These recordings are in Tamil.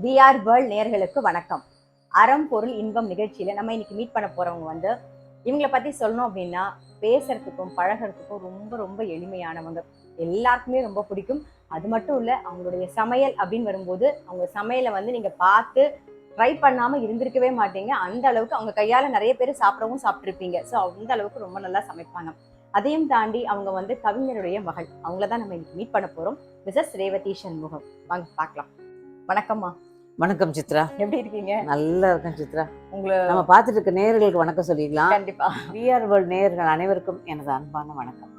விஆர் வேர்ல்ட் நேயர்களுக்கு வணக்கம். அறம் பொருள் இன்பம் நிகழ்ச்சியில நம்ம இன்னைக்கு மீட் பண்ண போறவங்க வந்து இவங்களை பத்தி சொல்லணும் அப்படின்னா பேசுறதுக்கும் பழகிறதுக்கும் ரொம்ப ரொம்ப எளிமையானவங்க. எல்லாருக்குமே ரொம்ப பிடிக்கும். அது மட்டும் இல்ல, அவங்களுடைய சமையல் அப்படின்னு வரும்போது அவங்க சமையலை வந்து நீங்க பார்த்து ட்ரை பண்ணாம இருந்திருக்கவே மாட்டீங்க. அந்த அளவுக்கு அவங்க கையால நிறைய பேர் சாப்பிடவும் சாப்பிட்டுருப்பீங்க. ஸோ அந்த அளவுக்கு ரொம்ப நல்லா சமைப்பாங்க. அதையும் தாண்டி அவங்க வந்து கவிஞருடைய மகள். அவங்கள தான் நம்ம இன்னைக்கு மீட் பண்ண போறோம். மிஸ்ஸஸ் ரேவதி சண்முகம். வாங்க பார்க்கலாம். வணக்கம்மா. வணக்கம் சித்ரா. எப்படி இருக்கீங்க? நல்லா இருக்கேன் சித்ரா. உங்களை நம்ம பார்த்துட்டு இருக்க நேயர்களுக்கு வணக்கம் சொல்லிடலாம். கண்டிப்பா. விஆர் வேர்ல்ட் நேயர்கள் அனைவருக்கும் எனது அன்பான வணக்கம்.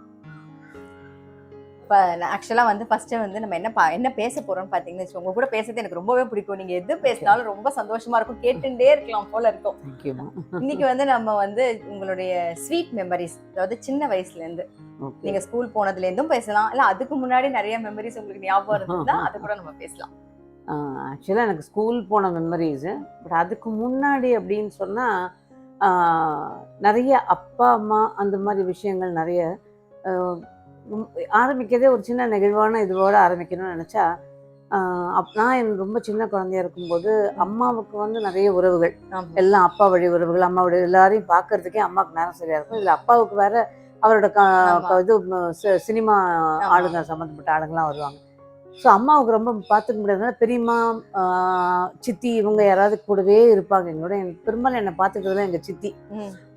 இப்போ ஆக்சுவலா வந்து ஃபர்ஸ்ட் வந்து நம்ம என்ன பேச போறோம்னு பாத்தீங்கன்னு வச்சுக்கோங்க. உங்க கூட பேசுறது எனக்கு ரொம்பவே பிடிக்கும். நீங்க எது பேசினாலும் ரொம்ப சந்தோஷமா இருக்கும், கேட்டுட்டே இருக்கலாம் போல இருக்கும். இன்னைக்கு வந்து நம்ம வந்து உங்களுடைய ஸ்வீட் மெமரிஸ், அதாவது சின்ன வயசுல இருந்து நீங்க ஸ்கூல் போனதுல இருந்தும் பேசலாம், இல்ல அதுக்கு முன்னாடி நிறைய மெமரிஸ் உங்களுக்கு ஞாபகம் இருந்தா அது கூட நம்ம பேசலாம். ஆக்சுவலாக எனக்கு ஸ்கூல் போன மெமரிஸு, பட் அதுக்கு முன்னாடி அப்படின்னு சொன்னால் நிறைய அப்பா அம்மா அந்த மாதிரி விஷயங்கள் நிறைய ஆரம்பிக்கிறதே ஒரு சின்ன நெகிழ்வான இதுவோடு ஆரம்பிக்கணும்னு நினச்சா, நான் ரொம்ப சின்ன குழந்தையா இருக்கும்போது அம்மாவுக்கு வந்து நிறைய உறவுகள், எல்லாம் அப்பா வழி உறவுகள், அம்மா வழி எல்லாரையும் பார்க்கறதுக்கே அம்மாவுக்கு நேரம் சரியாக இருக்கும். இதில் அப்பாவுக்கு வேற அவரோட இது சினிமா ஆளுங்க சம்மந்தப்பட்ட ஆளுங்கள்லாம் வருவாங்க. ஸோ அம்மாவுக்கு ரொம்ப பார்த்துக்க முடியாதுனால பெரியம்மா, சித்தி இவங்க யாராவது கூடவே இருப்பாங்க எங்களோட. பெரும்பாலும் என்னை பார்த்துக்கிறதுலாம் எங்கள் சித்தி,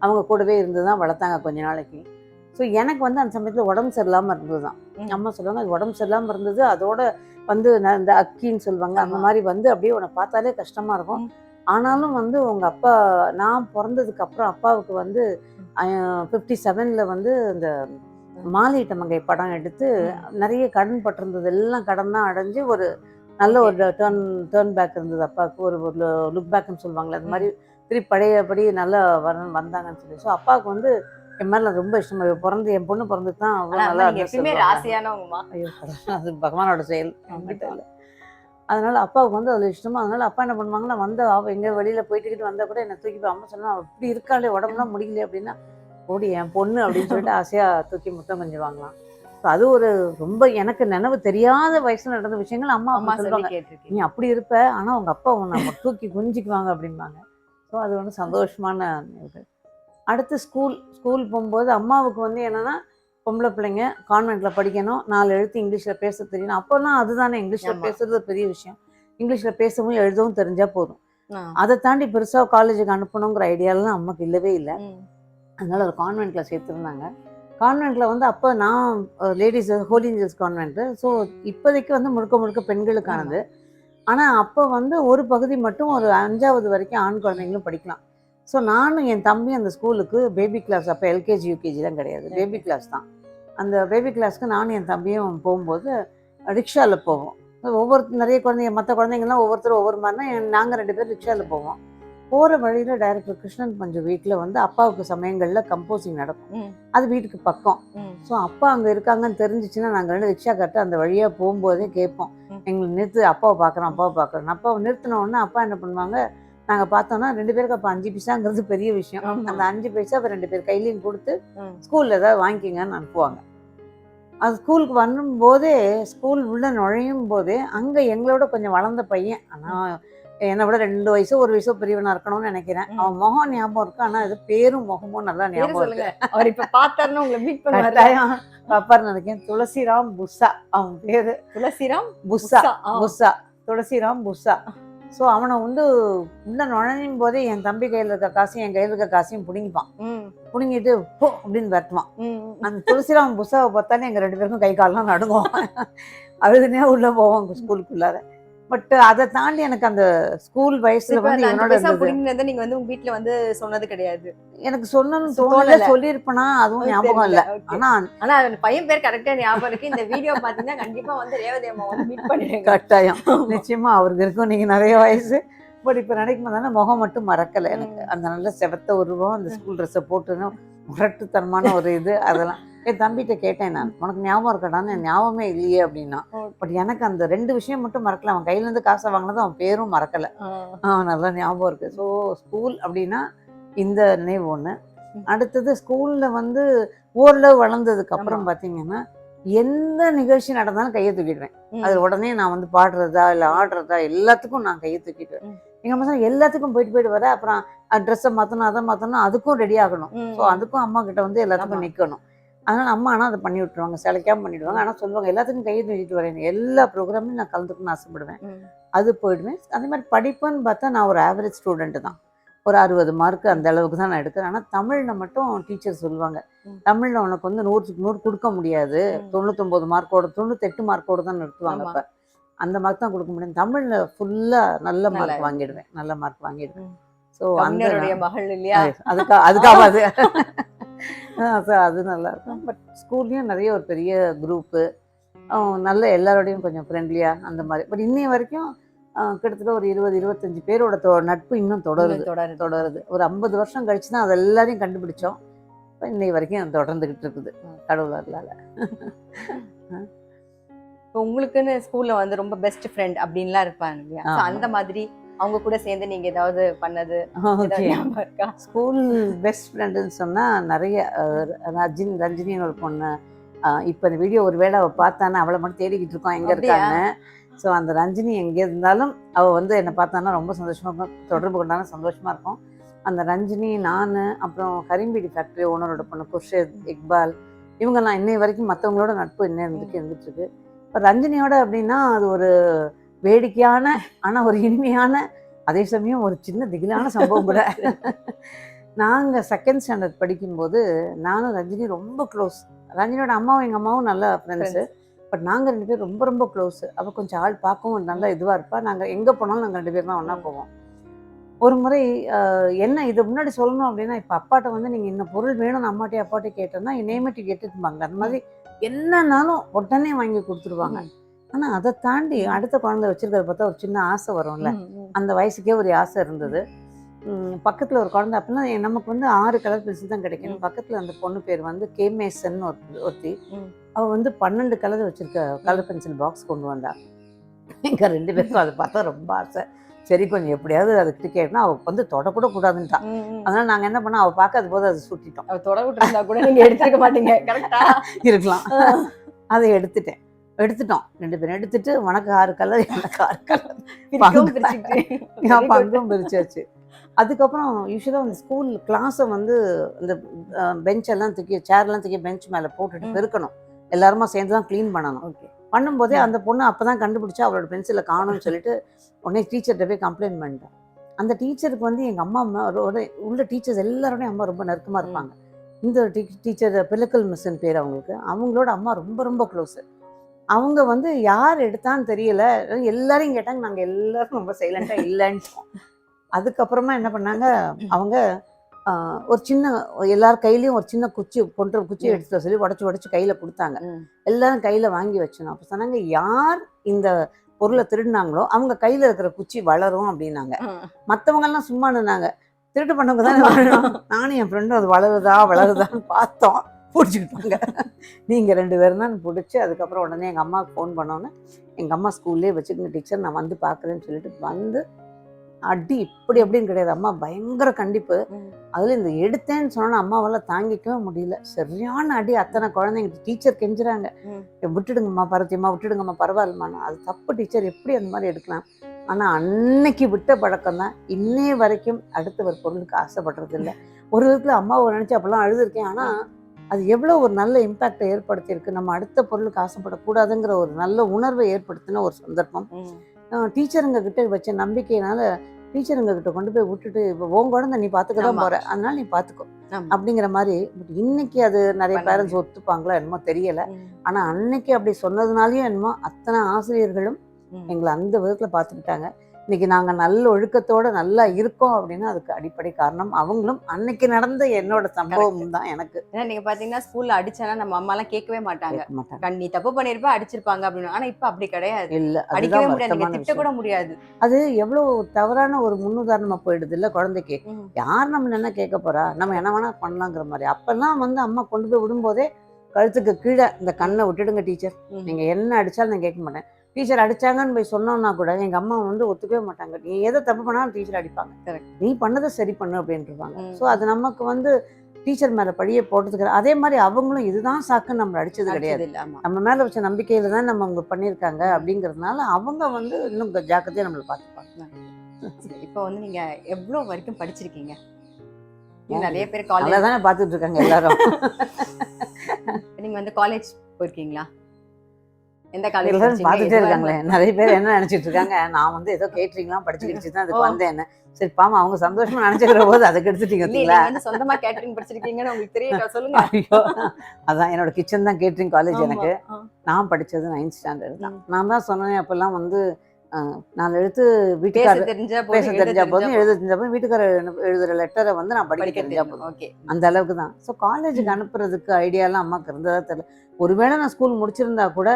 அவங்க கூடவே இருந்து தான் வளர்த்தாங்க கொஞ்ச நாளைக்கு. ஸோ எனக்கு வந்து அந்த சமயத்தில் உடம்பு சரியில்லாமல் இருந்தது தான். அம்மா சொல்லுவாங்க, அது உடம்பு சரியில்லாமல் இருந்தது, அதோட வந்து இந்த அக்கின்னு சொல்லுவாங்க, அந்த மாதிரி வந்து அப்படியே உன்னை பார்த்தாலே கஷ்டமாக இருக்கும். ஆனாலும் வந்து உங்கள் அப்பா, நான் பிறந்ததுக்கு அப்புறம் அப்பாவுக்கு வந்து 57 வந்து இந்த மாலையிட்ட மங்கை படம் எடுத்து நிறைய கடன் பட்டிருந்தது, எல்லாம் கடன் தான் அடைஞ்சு ஒரு நல்ல ஒரு டேர்ன் பேக் இருந்தது அப்பாவுக்கு. ஒரு லுக் பேக்னு சொல்லுவாங்களே, அது மாதிரி திருப்பி பழையபடி நல்லா வந்தாங்கன்னு சொல்லி. ஸோ அப்பாவுக்கு வந்து என் மேலே ரொம்ப இஷ்டமா, பிறந்து என் பொண்ணு பிறந்து தான் அவ்வளோ நல்லா ராசியானவங்கம்மா. ஐயோ, அது பகவானோட செயல். அதனால அப்பாவுக்கு வந்து அதில் இஷ்டமா. அதனால அப்பா என்ன பண்ணுவாங்கன்னா, வந்த எங்கே வெளியில் போயிட்டுக்கிட்டு வந்தால் கூட என்னை தூக்கி போய் அம்மா சொன்னா, அப்படி இருக்காளே உடம்புலாம் முடியலையே அப்படின்னா, ஓடி என் பொண்ணு அப்படின்னு சொல்லிட்டு ஆசையாக தூக்கி முத்தம் கொஞ்சம் வாங்கலாம். ஸோ அது ஒரு ரொம்ப எனக்கு நினைவு தெரியாத வயசில் நடந்த விஷயங்கள் அம்மா அம்மா சொல்லுவாங்க, நீ அப்படி இருப்ப ஆனால் உங்கள் அப்பா உன்னை தூக்கி குஞ்சிக்குவாங்க அப்படிம்பாங்க. ஸோ அது வந்து சந்தோஷமான இது. அடுத்து ஸ்கூல் போகும்போது அம்மாவுக்கு வந்து என்னென்னா, பொம்பளை பிள்ளைங்க கான்வென்ட்டில் படிக்கணும், 4 எழுத்து இங்கிலீஷில் பேச தெரியணும். அப்போல்லாம் அதுதானே இங்கிலீஷில் பேசுறது பெரிய விஷயம். இங்கிலீஷில் பேசவும் எழுதவும் தெரிஞ்சால் போதும். அதை தாண்டி பெருசாக காலேஜுக்கு அனுப்பணுங்கிற ஐடியாலாம் அம்மாவுக்கு இல்லவே இல்லை. அதனால் ஒரு கான்வென்ட்டில் சேர்த்துருந்தாங்க. கான்வென்ட்டில் வந்து அப்போ நான் ladies holy angels convent. So இப்போதைக்கு வந்து முழுக்க பெண்களுக்கானது. ஆனால் அப்போ வந்து ஒரு பகுதி மட்டும் ஒரு 5வது வரைக்கும் ஆண் குழந்தைங்களும் படிக்கலாம். ஸோ நானும் என் தம்பி அந்த ஸ்கூலுக்கு பேபி கிளாஸ், அப்போ எல்கேஜி யூகேஜிலாம் கிடையாது, பேபி கிளாஸ் தான். அந்த பேபி கிளாஸ்க்கு நானும் என் தம்பியும் போகும்போது ரிக்ஷாவில் போவோம். நிறைய குழந்தைங்க, மற்ற குழந்தைங்கள்லாம் ஒவ்வொருத்தரும் ஒவ்வொரு மாதிரினா நாங்கள் 2 பேர் ரிக்ஷாவில் போவோம். போகிற வழியில் டைரக்டர் கிருஷ்ணன் பஞ்சு வீட்டில் வந்து அப்பாவுக்கு சமயங்களில் கம்போசிங் நடக்கும். அது வீட்டுக்கு பக்கம். ஸோ அப்பா அங்கே இருக்காங்கன்னு தெரிஞ்சிச்சுன்னா நாங்கள் 2 ரிக்ஷா கட்ட அந்த வழியாக போகும்போதே கேட்போம், எங்களுக்கு நிறுத்து, அப்பாவை பார்க்குறோம். அப்பாவை நிறுத்தின உடனே அப்பா என்ன பண்ணுவாங்க, நாங்கள் பார்த்தோன்னா 2 பேருக்கு அப்போ 5 பைசாங்கிறது பெரிய விஷயம். அந்த 5 பைசா அப்போ 2 பேர் கையிலையும் கொடுத்து ஸ்கூலில் ஏதாவது வாங்கிக்கிங்கன்னு அனுப்புவாங்க. அது ஸ்கூலுக்கு வரும்போதே, ஸ்கூல் உள்ள நுழையும் போதே அங்கே எங்களோட கொஞ்சம் வளர்ந்த பையன், ஆனால் என்னை விட 2 வயசோ 1 வயசோ பெரியவனா இருக்கணும்னு நினைக்கிறேன். அவன் முகம் ஞாபகம் இருக்கு, ஆனால் அது பேரும் முகமும் நல்லா ஞாபகம் இருக்கு. அவர் இப்போ பார்த்தாருன்னு உங்களை மீட் பண்ணுவாரு. பாப்பாருன்னு நினைக்கிறேன். துளசிராம் புஸ்ஸா அவன் பேரு. துளசிராம் துளசிராம் புஸ்ஸா. ஸோ அவனை வந்து உள்ள நுழையும் போதே என் தம்பி கையில் இருக்க காசையும் என் கையில் இருக்க காசையும் பிடுங்கிப்பான். பிடுங்கிட்டு போ அப்படின்னு வரட்டுவான். அந்த துளசிராம் புஸ்ஸாவை பார்த்தாலே எங்கள் 2 பேருக்கும் கை காலெலாம் நடுங்கும். அழுதுனே உள்ளே போவோம் ஸ்கூலுக்குள்ளார. பட் அதை தாண்டி எனக்கு அந்த ஸ்கூல் வயசுல வந்து என்னோட நீங்க வந்து உங்க வீட்டுல வந்து சொன்னது கிடையாது. எனக்கு சொன்னது தோணல, சொல்லியிருப்பேனா அதுவும் ஞாபகம் இல்லை. ஆனா பையன் பேர் கரெக்டா ஞாபகம் இருக்கு. இந்த வீடியோ பாத்தீங்கன்னா கண்டிப்பா வந்து ரேவதி அம்மா வந்து மீட் பண்ணிடுங்க. கட்டாயம், நிச்சயமா அவருக்கு இருக்கும். நீங்க நிறைய வயசு, பட் இப்ப நினைக்கும் போது முகம் மட்டும் மறக்கல எனக்கு. அந்த நல்ல செவத்த உருவம், அந்த ஸ்கூல் ட்ரெஸ்ஸை போட்டுன்னு முரட்டுத்தனமான ஒரு இது, அதெல்லாம் என் தம்பிகிட்ட கேட்டேன் நான், உனக்கு ஞாபகம் இருக்கடான்னு. ஞாபகமே இல்லையே அப்படின்னா. பட் எனக்கு அந்த 2 விஷயம் மட்டும் மறக்கல. அவன் கையிலேருந்து காசை வாங்கினதும் அவன் பேரும் மறக்கலை. நல்லா ஞாபகம் இருக்கு. ஸோ ஸ்கூல் அப்படின்னா இந்த நினைவு ஒன்று. அடுத்தது ஸ்கூலில் வந்து ஓரளவு வளர்ந்ததுக்கு அப்புறம் பார்த்தீங்கன்னா, எந்த நிகழ்ச்சி நடந்தாலும் கையை தூக்கிடுவேன். ம். அது உடனே நான் வந்து பாடுறதா இல்லை ஆடுறதா எல்லாத்துக்கும் நான் கையை தூக்கிடுவேன். ம். எங்கள் அம்மா சொன்னா எல்லாத்துக்கும் போயிட்டு வர, அப்புறம் ட்ரெஸ்ஸை மாற்றணும் அதை மாற்றணும் அதுக்கும் ரெடி ஆகணும். ம். ஸோ அதுக்கும் அம்மா கிட்ட வந்து எல்லாத்துக்கும் ஆமா. நிற்கணும். அதனால அம்மா ஆனால் அதை பண்ணி விட்டுருவாங்க, சிலைக்காம பண்ணிவிடுவாங்க. ஆனால் சொல்லுவாங்க எல்லாத்துக்கும் கையை தூக்கிட்டு வரேன், எல்லா ப்ரோக்ராம்லையும் நான் கலந்துக்கணும்னு ஆசைப்படுவேன். ம். அது போயிடுவேன். அதே மாதிரி படிப்புன்னு பார்த்தா நான் ஒரு ஆவரேஜ் ஸ்டூடெண்ட்டு தான். ஒரு 60 மார்க் அந்த அளவுக்கு தான் நான் எடுக்கிறேன். ஆனால் தமிழில் மட்டும் டீச்சர் சொல்லுவாங்க, ம். தமிழில் உனக்கு வந்து 100க்கு 100 கொடுக்க முடியாது, ம். 99 மார்க்கோட 98 மார்க்கோடு தான் நிறுத்துவாங்க. ஆமா. அப்போ அந்த மார்க் தான் கொடுக்க முடியும். தமிழில் ஃபுல்லாக நல்ல நல்லா மார்க் வாங்கிடுவேன், நல்ல மார்க் வாங்கிடுவேன். ம். ஸோ அந்த கவிஞருடைய மகள் இல்லையா? அதுக்காக அது அது நல்லா இருக்கும். பட் ஸ்கூல்லையும் நிறைய ஒரு பெரிய குரூப்பு, நல்ல எல்லாரோடையும் கொஞ்சம் ஃப்ரெண்ட்லியாக அந்த மாதிரி. பட் இன்னைய வரைக்கும் கிட்டத்தட்ட ஒரு 20-25 பேரோட நட்பு இன்னும் தொடருது. ஒரு 50 வருஷம் கழிச்சு தான் அது எல்லாரையும் கண்டுபிடிச்சோம். இப்போ இன்னை வரைக்கும் தொடர்ந்துகிட்டு இருக்குது கடவுள் அருளால. இப்போ உங்களுக்குன்னு ஸ்கூல்ல வந்து ரொம்ப பெஸ்ட் ஃப்ரெண்ட் அப்படின்லாம் இருப்பாங்க இல்லையா? So, அந்த மாதிரி அவங்க கூட சேர்ந்து நீங்க ஏதாவது பண்ணது ஏதாவது ஞாபகம் இருக்கா? ஸ்கூல் பெஸ்ட் ஃப்ரெண்டுன்னு சொன்னால் நிறைய ரஞ்சினின்னு ஒரு பொண்ணு. இப்போ இந்த வீடியோ ஒரு வேளை அவள் பார்த்தானா அவளை மட்டும் தேடிக்கிட்டு இருக்கோம் எங்கே இருக்கான்னு. ஸோ அந்த ரஞ்சினி எங்கே இருந்தாலும் அவள் வந்து என்னை பார்த்தானா ரொம்ப சந்தோஷமாக இருக்கும், தொடர்பு கொண்டாலும் சந்தோஷமாக இருக்கும். அந்த ரஞ்சினி, நான், அப்புறம் கரீம்பீடி ஃபேக்ட்ரி ஓனரோட பொண்ணு குர்ஷித், இக்பால், இவங்கெல்லாம் இன்னை வரைக்கும் மற்றவங்களோட நட்பு இன்னும் இருந்துட்டுருக்கு. இப்போ ரஞ்சினியோட அப்படின்னா அது ஒரு வேடிக்கையான ஆனால் ஒரு இனிமையான, அதே சமயம் ஒரு சின்ன திகிலான சம்பவம் கூட. நாங்கள் செகண்ட் ஸ்டாண்டர்ட் படிக்கும்போது நானும் ரஞ்சினி ரொம்ப க்ளோஸ். ரஞ்சினியோட அம்மாவும் எங்கள் அம்மாவும் நல்ல ஃப்ரெண்ட்ஸு. பட் நாங்கள் 2 பேரும் ரொம்ப ரொம்ப க்ளோஸு. அவள் கொஞ்சம் ஆள் பார்க்கவும் நல்லா இதுவாக இருப்பாள். நாங்கள் எங்கே போனாலும் நாங்கள் 2 பேரும் தான் ஒன்றா போவோம். ஒரு முறை என்ன இது முன்னாடி சொல்லணும் அப்படின்னா, இப்போ அப்பாட்ட வந்து நீங்கள் இந்த பொருள் வேணும்னு அம்மாட்டையும் அப்பாட்டையும் கேட்டோன்னா நேமேட்டி கேட்டுருப்பாங்க. அந்த மாதிரி என்னன்னாலும் உடனே வாங்கி கொடுத்துருவாங்க. ஆனால் அதை தாண்டி அடுத்த குழந்தை வச்சுருக்கிறத பார்த்தா ஒரு சின்ன ஆசை வரும்ல, அந்த வயசுக்கே ஒரு ஆசை இருந்தது. பக்கத்தில் ஒரு குழந்தை அப்படின்னா நமக்கு வந்து 6 கலர் பென்சில் தான் கிடைக்கும். பக்கத்தில் அந்த பொண்ணு பேர் வந்து கேமேசன் ஒருத்தி. அவள் வந்து 12 கலர் வச்சுருக்க கலர் பென்சில் பாக்ஸ் கொண்டு வந்தா. எங்கள் 2 பேருக்கும் அதை பார்த்தா ரொம்ப ஆசை. சரி கொஞ்சம் எப்படியாவது அதுக்கிட்ட கேட்டோம்னா அவள் வந்து தொடக்கூட கூடாதுன்ட்டா. அதனால் நாங்கள் என்ன பண்ணோம், அவள் பார்க்காத போது அதை சுட்டிட்டோம். அவள் தொட விட்டுருந்தா கூட நீங்கள் எடுத்துக்க மாட்டீங்க, கரெக்டாக இருக்கலாம். அதை எடுத்துட்டோம் 2 பேரும் எடுத்துட்டு உனக்கு 6 கலர் எனக்கு 6 கலர் பங்கும் பிரிச்சாச்சு. அதுக்கப்புறம் யூஸ்வலாக அந்த ஸ்கூல் கிளாஸை வந்து இந்த பெஞ்செல்லாம் தூக்கி சேர்லாம் தூக்கி பெஞ்ச் மேலே போட்டுட்டு பெருக்கணும், எல்லாருமா சேர்ந்து தான் க்ளீன் பண்ணணும். பண்ணும்போதே அந்த பொண்ணு அப்போ தான் கண்டுபிடிச்சா அவளோட பென்சிலை காணும்னு சொல்லிட்டு உடனே டீச்சர்கிட்ட போய் கம்ப்ளைண்ட் பண்ணிட்டேன். அந்த டீச்சருக்கு வந்து எங்கள் அம்மா உள்ள டீச்சர்ஸ் எல்லாரோடையும் அம்மா ரொம்ப நெருக்கமாக இருப்பாங்க. இந்த டீச்சர் பிலக்கல் மிஸ்ஸுன்னு பேர் அவங்களுக்கு. அவங்களோட அம்மா ரொம்ப ரொம்ப க்ளோஸு. அவங்க வந்து யார் எடுத்தான்னு தெரியல, எல்லாரையும் கேட்டாங்க. நாங்கள் எல்லாரும் ரொம்ப சைலண்டாக இல்லைன்ட்டோம். அதுக்கப்புறமா என்ன பண்ணாங்க, அவங்க ஒரு சின்ன எல்லார் கையிலையும் ஒரு சின்ன குச்சி எடுத்துட்டு சொல்லி உடச்சி கையில் கொடுத்தாங்க. எல்லாரும் கையில் வாங்கி வச்சோம். அப்போ சொன்னாங்க, யார் இந்த பொருளை திருடினாங்களோ அவங்க கையில் இருக்கிற குச்சி வளரும் அப்படின்னாங்க. மற்றவங்கெல்லாம் சும்மா நின்னாங்க, திருட்டு பண்ணவங்க தானே வளரும். நானும் என் ஃப்ரெண்டும் அது வளருதான்னு பார்த்தோம், பிடிச்சிக்கிட்டாங்க. நீங்கள் 2 பேரும் தான் பிடிச்சி. அதுக்கப்புறம் உடனே எங்கள் அம்மாவுக்கு ஃபோன் பண்ணோன்னே எங்கள் அம்மா ஸ்கூல்லேயே வச்சுக்கோங்க டீச்சர், நான் வந்து பார்க்குறேன்னு சொல்லிட்டு வந்து அடி இப்படி அப்படின்னு கிடையாது, அம்மா பயங்கர கண்டிப்பு. அதில் இந்த எடுத்தேன்னு சொன்னா அம்மாவால் தாங்கிக்கவே முடியல. சரியான அடி. அத்தனை குழந்தைங்க டீச்சர் கெஞ்சுறாங்க, விட்டுடுங்கம்மா பரத்தியம்மா, விட்டுடுங்கம்மா, பரவாயில்லம்மா. அது தப்பு டீச்சர், எப்படி அந்த மாதிரி எடுக்கலாம். ஆனால் அன்னைக்கு விட்ட பழக்கம் தான் இன்னைய வரைக்கும் அடுத்த ஒரு பொருளுக்கு ஆசைப்படுறது இல்லை. ஒரு விதத்தில் அம்மாவை நினச்சி அப்போல்லாம் அழுதுருக்கேன். ஆனால் அது எவ்வளோ ஒரு நல்ல இம்பேக்டை ஏற்படுத்தியிருக்கு. நம்ம அடுத்த பொருளுக்கு ஆசைப்படக்கூடாதுங்கிற ஒரு நல்ல உணர்வை ஏற்படுத்தின ஒரு சந்தர்ப்பம். டீச்சருங்க கிட்ட வச்ச நம்பிக்கையினால டீச்சருங்க கிட்ட கொண்டு போய் விட்டுட்டு, இப்போ உன் குழந்தை நீ பார்த்துக்க தான் போற, அதனால நீ பார்த்துக்கோ அப்படிங்கிற மாதிரி. பட் இன்னைக்கு அது நிறைய பேரண்ட்ஸ் ஒத்துப்பாங்களோ என்னமோ தெரியல. ஆனால் அன்னைக்கு அப்படி சொன்னதுனாலயும் என்னமோ அத்தனை ஆசிரியர்களும் எங்களை அந்த விதத்தில் பார்த்துக்கிட்டாங்க. இன்னைக்கு நாங்கள் நல்ல ஒழுக்கத்தோட நல்லா இருக்கோம் அப்படின்னா அதுக்கு அடிப்படை காரணம் அவங்களும் அன்னைக்கு நடந்த என்னோட சம்பவம் தான் எனக்கு. ஏன்னா நீங்க பாத்தீங்கன்னா ஸ்கூல்ல அடிச்சானா நம்ம அம்மா எல்லாம் கேட்கவே மாட்டாங்க, நீ தப்பு பண்ணிருப்பா அடிச்சிருப்பாங்க அப்படின்னு. ஆனா இப்ப அப்படி கிடையாது, இல்ல அடிக்கவே முடியாது, நீங்க திட்ட கூட முடியாது. அது எவ்வளவு தவறான ஒரு முன்னுதாரணமா போயிடுது இல்ல குழந்தைக்கு. யார் நம்ம என்ன கேட்க போறா, நம்ம என்ன வேணா பண்ணலாங்கிற மாதிரி. அப்பெல்லாம் வந்து அம்மா கொண்டு போய் விடும்போதே கழுத்துக்கு கீழே இந்த கண்ணை விட்டுடுங்க டீச்சர், நீங்க என்ன அடிச்சாலும் நான் கேட்க மாட்டேன். டீச்சர் அடிச்சாங்கன்னு போய் சொன்னோம்னா கூட எங்கள் அம்மா வந்து ஒத்துக்கவே மாட்டாங்க. நீ எதை தப்பு பண்ணாலும் டீச்சர் அடிப்பாங்க, நீ பண்ணதை சரி பண்ணு அப்படின்ட்டுருப்பாங்க. ஸோ அது நமக்கு வந்து டீச்சர் மேல பழிய போட்டதுக்கு அதே மாதிரி அவங்களும் இதுதான் சாக்குன்னு நம்மளை அடிச்சது கிடையாது. இல்ல ஆமா. நம்ம மேல வச்ச நம்பிக்கையில தான் நம்ம அவங்க பண்ணியிருக்காங்க அப்படிங்கிறதுனால அவங்க வந்து இன்னும் ஜாக்கிரதையா நம்மளை பார்த்துப்பாங்க. சரி, இப்போ வந்து நீங்க எவ்வளவு வரைக்கும் படிச்சிருக்கீங்க? நிறைய பேர் காலேஜ் அவ்வளவுதானே பார்த்துட்டு இருக்காங்க எல்லாரும். நீங்க வந்து காலேஜ் போயிருக்கீங்களா? எந்த காலேஜ் எல்லாரும் படிச்சீங்க? பார்த்துட்டே எதுவா இருக்காங்களே. நிறைய பேர் என்ன நினைச்சிட்டு இருக்காங்க, நான் வந்து ஏதோ கேட்டரிங்லாம் படிச்சுக்கிட்டு தான் அதுக்கு வந்தேன். சரி பாமா அவங்க சந்தோஷமா நினைச்சுக்கிற போது அதுக்கு எடுத்துட்டீங்க இல்ல, நீங்க வந்து சொந்தமா கேட்டரிங் படிச்சிருக்கீங்கன்னு உங்களுக்கு தெரியல, சொல்லுங்க. ஐயோ, அதான் என்னோட கிச்சன் தான் கேட்டரிங் காலேஜ் ஆமா. எனக்கு. நான் படிச்சது 9th ஸ்டாண்டர்ட் தான். நான் தான் சொன்னேன் அப்பெல்லாம் வந்து 4 எழுத்து பேச வீட்டுக்காரர் தெரிஞ்சா பேச போதும், தெரிஞ்சா போதும், போதும். எழுத தெரிஞ்சா போதும், வீட்டுக்காரர் எழுதுற லெட்டரை வந்து நான் படிக்க படிக்க தெரிஞ்சா தெரியும். போதும். ஓகே. அந்த அளவுக்கு தான். ஸோ காலேஜுக்கு அனுப்புறதுக்கு ஐடியாலாம் அம்மாவுக்கு இருந்ததா தெரியல. ஒருவேளை நான் ஸ்கூல் முடிச்சிருந்தா கூட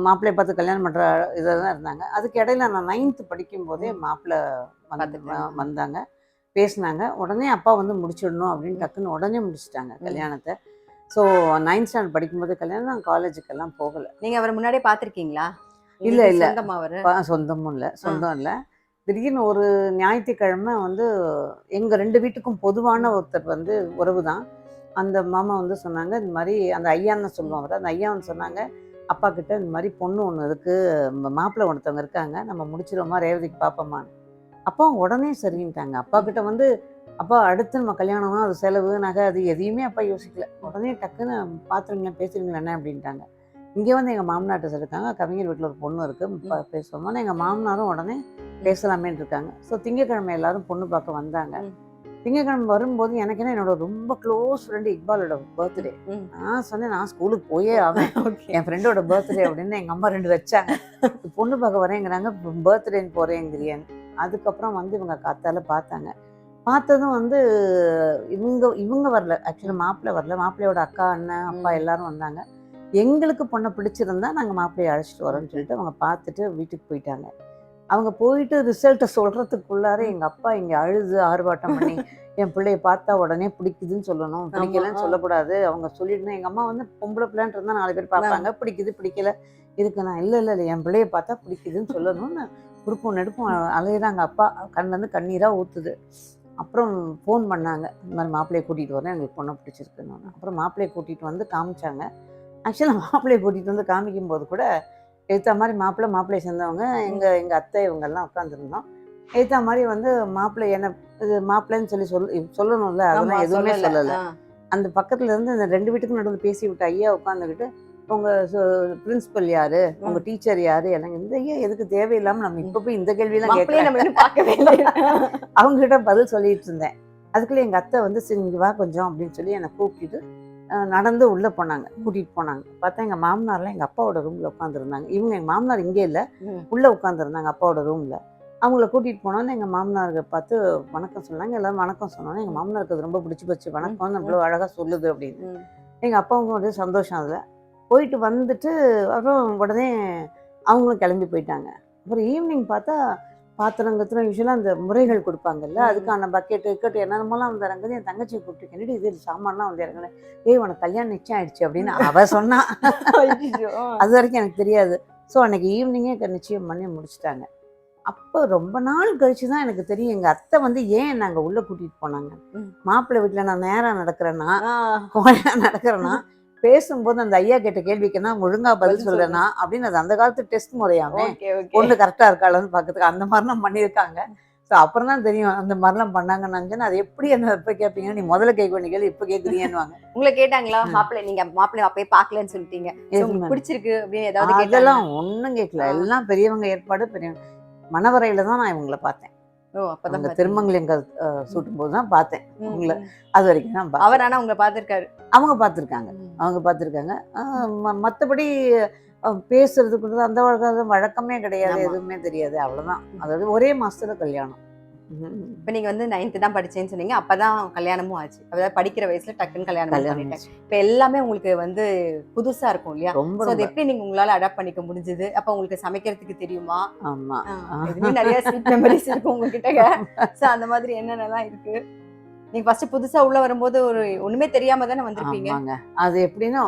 மாப்பிள்ளையை பார்த்து கல்யாணம் பண்ணுற இதாக தான் இருந்தாங்க. அதுக்கு இடையில நான் 9th படிக்கும் போதே மாப்பிள்ளை வந்தாங்க, பேசினாங்க. உடனே அப்பா வந்து முடிச்சிடணும் அப்படின்னு டக்குன்னு உடனே முடிச்சிட்டாங்க கல்யாணத்தை. ஸோ 9th ஸ்டாண்டர்ட் படிக்கும்போது கல்யாணம். நான் காலேஜுக்கெல்லாம் போகலை. நீங்க அவர் முன்னாடியே பார்த்திருக்கீங்களா? இல்ல இல்ல, சொந்தமா அவரு? சொந்தமும் இல்லை, சொந்தம் இல்லை. திடீர்னு ஒரு ஞாயிற்றுக்கிழமை வந்து எங்க 2 வீட்டுக்கும் பொதுவான ஒருத்தர் வந்து உறவு தான். அந்த மாமா வந்து சொன்னாங்க, இந்த மாதிரி அந்த ஐயான்னு சொல்லுவோம் அவர். அந்த ஐயா வந்து சொன்னாங்க அப்பா கிட்ட, இந்த மாதிரி பொண்ணு ஒன்று இருக்கு, மாப்பிள்ளை ஒருத்தவங்க இருக்காங்க, நம்ம முடிச்சிருவோமா, ரேவதிக்கு பார்ப்போமான்னு. அப்பா உடனே சரின்ட்டாங்க. அப்பா கிட்ட வந்து அப்பா அடுத்து நம்ம கல்யாணம்னா அது செலவு நகை அது எதையுமே அப்பா யோசிக்கல. உடனே டக்குன்னு பார்த்துருங்களேன் பேசுறீங்களா என்ன அப்படின்ட்டாங்க. இங்கே வந்து எங்கள் மாமனார்ட்ட இருக்காங்க, கவிஞர் வீட்டில் ஒரு பொண்ணு இருக்குது பேசுவோம்னா எங்கள் மாமனாரும் உடனே பேசலாமேன்னு இருக்காங்க. ஸோ திங்கக்கிழமை எல்லாரும் பொண்ணு பார்க்க வந்தாங்க. திங்கக்கிழமை வரும்போது எனக்கு என்ன, என்னோட ரொம்ப க்ளோஸ் ஃப்ரெண்டு இக்பாலோட பர்த்டே. நான் சொன்னேன் நான் ஸ்கூலுக்கு போயே ஆவேன், என் ஃப்ரெண்டோட பர்த்டே அப்படின்னு. எங்கள் அம்மா 2 வச்சாங்க. பொண்ணு பார்க்க வரேங்கிறாங்க, பர்த்டேன்னு போகிறேங்கிறியான்னு. அதுக்கப்புறம் வந்து இவங்க காத்தால பார்த்தாங்க. பார்த்ததும் வந்து இவங்க வரல, ஆக்சுவலாக மாப்பிள்ளை வரல, மாப்பிள்ளையோட அக்கா அண்ணன் அப்பா எல்லாரும் வந்தாங்க. எங்களுக்கு பொண்ணை பிடிச்சிருந்தா நாங்கள் மாப்பிள்ளையை அழைச்சிட்டு வரோம்னு சொல்லிட்டு அவங்க பார்த்துட்டு வீட்டுக்கு போயிட்டாங்க. அவங்க போயிட்டு ரிசல்ட்டை சொல்கிறதுக்குள்ளார எங்கள் அப்பா இங்கே அழுது ஆர்ப்பாட்டம் பண்ணி, என் பிள்ளைய பார்த்தா உடனே பிடிக்குதுன்னு சொல்லணும், பிடிக்கலன்னு சொல்லக்கூடாது, அவங்க சொல்லிடணும். எங்கள் அம்மா வந்து பொம்பளை பிள்ளைன்னு இருந்தால் 4 பேர் பார்ப்பாங்க, பிடிக்குது பிடிக்கல இதுக்கு நான் இல்லை இல்லை இல்லை என் பிள்ளைய பார்த்தா பிடிக்குதுன்னு சொல்லணும்னு குறுப்பும் நெடுப்பும் அலையிறாங்க. அப்பா கண்ணிலேருந்து கண்ணீராக ஊற்றுது. அப்புறம் ஃபோன் பண்ணாங்க, இந்த மாதிரி மாப்பிள்ளையை கூட்டிகிட்டு வரேன், எங்களுக்கு பொண்ணை பிடிச்சிருக்குன்னு. அப்புறம் மாப்பிள்ளையை கூட்டிகிட்டு வந்து காமிச்சாங்க. ஆக்சுவலாக மாப்பிள்ளையை கூட்டிகிட்டு வந்து காமிக்கும் போது கூட எழுத்தா மாதிரி மாப்பிள்ளையை சேர்ந்தவங்க எங்கள் அத்தை இவங்கெல்லாம் உட்காந்துருந்தோம். எழுத்தா மாதிரி வந்து மாப்பிள்ளை என்ன இது மாப்பிள்ளைன்னு சொல்லணும்ல, அதெல்லாம் எதுவுமே சொல்லலை. அந்த பக்கத்துல இருந்து இந்த 2 வீட்டுக்கும் நடுவில் பேசி விட்டு ஐயா உட்காந்துக்கிட்டு, உங்கள் பிரின்சிபல் யாரு, உங்கள் டீச்சர் யாரு, எனக்கு இந்த ஐயா எதுக்கு தேவையில்லாமல் நம்ம இப்போ போய் இந்த கேள்வியெல்லாம் கேட்கலாம் அவங்ககிட்ட பதில் சொல்லிட்டு இருந்தேன். அதுக்குள்ளே எங்கள் அத்தை வந்து சரி இங்கே வா கொஞ்சம் அப்படின்னு சொல்லி என்னை கூப்பிட்டு நடந்து உள்ளே போனாங்க, கூட்டிகிட்டு போனாங்க. பார்த்தா எங்கள் மாமனார்லாம் எங்கள் அப்பாவோட ரூமில் உட்காந்துருந்தாங்க. இவங்க எங்கள் மாமனார் இங்கே இல்லை, உள்ளே உட்காந்துருந்தாங்க அப்பாவோட ரூமில். அவங்கள கூட்டிகிட்டு போனோன்னு எங்கள் மாமனாருக்கு பார்த்து வணக்கம் சொன்னாங்க. எல்லோரும் வணக்கம் சொன்னோன்னே எங்கள் மாமனாருக்கு அது ரொம்ப பிடிச்சி போச்சு, வணக்கம் நம்மளோ அழகாக சொல்லுது அப்படின்னு. எங்கள் அப்பாவுக்கும் ஒரு சந்தோஷம். அதில் போயிட்டு வந்துட்டு அப்புறம் உடனே அவங்களும் கிளம்பி போயிட்டாங்க. அப்புறம் ஈவினிங் பார்த்தா பாத்திரம் யூஸ்வலாக அந்த முறைகள் கொடுப்பாங்கல்ல, அதுக்கான பக்கெட்டு கிக்கெட்டு என்னென்னமோலாம் வந்து இறங்குது. என் தங்கச்சியை கூப்பிட்டு கண்டிட்டு இது சாமான்லாம் வந்து இறங்குனேன். உனக்கு கல்யாணம் நிச்சயம் ஆயிடுச்சு அப்படின்னு அவ சொன்னா. அது வரைக்கும் எனக்கு தெரியாது. ஸோ அன்னைக்கு ஈவினிங்கே நிச்சயம் பண்ணி முடிச்சுட்டாங்க. அப்போ ரொம்ப நாள் கழிச்சு தான் எனக்கு தெரியும் எங்கள் அத்தை வந்து ஏன் நாங்கள் உள்ளே கூட்டிகிட்டு போனாங்க. மாப்பிள்ளை வீட்டில் நான் நேராக நடக்கிறேன்னா கோழையாக நடக்கிறேன்னா பேசும்போது அந்த ஐயா கேட்ட கேள்விக்குன்னா ஒழுங்கா பதில் சொல்றேன்னா அப்படின்னு அது அந்த காலத்து டெஸ்ட் முறையாமே பொண்ணு கரெக்டா இருக்காளன்னு பார்க்கறதுக்கு அந்த மாதிரிலாம் பண்ணியிருக்காங்க. ஸோ அப்புறம் தான் தெரியும் அந்த மாதிரிலாம் பண்ணாங்கன்னு. அது எப்படி என்ன எப்போ கேட்பீங்க, நீ முதல்ல கேட்க வேண்டிய கேள்வி இப்போ கேட்குறீங்கன்னு உங்களை கேட்டாங்களா? மாப்பிள்ளை நீங்க மாப்பிள்ளை அப்பயே பார்க்கலன்னு சொல்லிட்டீங்க, பிடிச்சிருக்கு அப்படின்னு ஏதாவது? அதெல்லாம் ஒன்றும் கேட்கல, எல்லாம் பெரியவங்க ஏற்பாடு. பெரியவங்க மணவரையில தான் நான் இவங்களை பார்த்தேன். அப்பதான் திருமங்கலிங்க சூட்டும் போது தான் பார்த்தேன் உங்களை. அது வரைக்கும் தான் அவர் ஆனா உங்களை பார்த்திருக்காரு. அவங்க பார்த்துருக்காங்க. மற்றபடி பேசுறதுக்கு அந்த வழக்கமே கிடையாது, எதுவுமே தெரியாது, அவ்வளோதான். அதாவது ஒரே மாசத்துல கல்யாணம். இப்போ நீங்க வந்து 9th தான் படிச்சேன்னு சொன்னீங்க, அப்பதான் கல்யாணமும் ஆச்சு. அதாவது படிக்கிற வயசுல டக்குன்னு கல்யாணம் பண்ணிட்டேன். இப்போ எல்லாமே உங்களுக்கு வந்து புதுசா இருக்கும் இல்லையா? ரொம்ப அது எப்படி நீங்க உங்களால அடாப்ட் பண்ணிக்க முடிஞ்சது? அப்ப உங்களுக்கு சமைக்கிறதுக்கு தெரியுமா? ஆமா, நிறைய ஸ்வீட் மெமரிஸ் இருக்கு உங்ககிட்ட. சோ அந்த மாதிரி என்னென்னலாம் இருக்கு? நீங்க ஃபர்ஸ்ட் புதுசா உள்ள வரும்போது ஒரு ஒண்ணுமே தெரியாம தானே வந்திருப்பீங்க. அது எப்படின்னா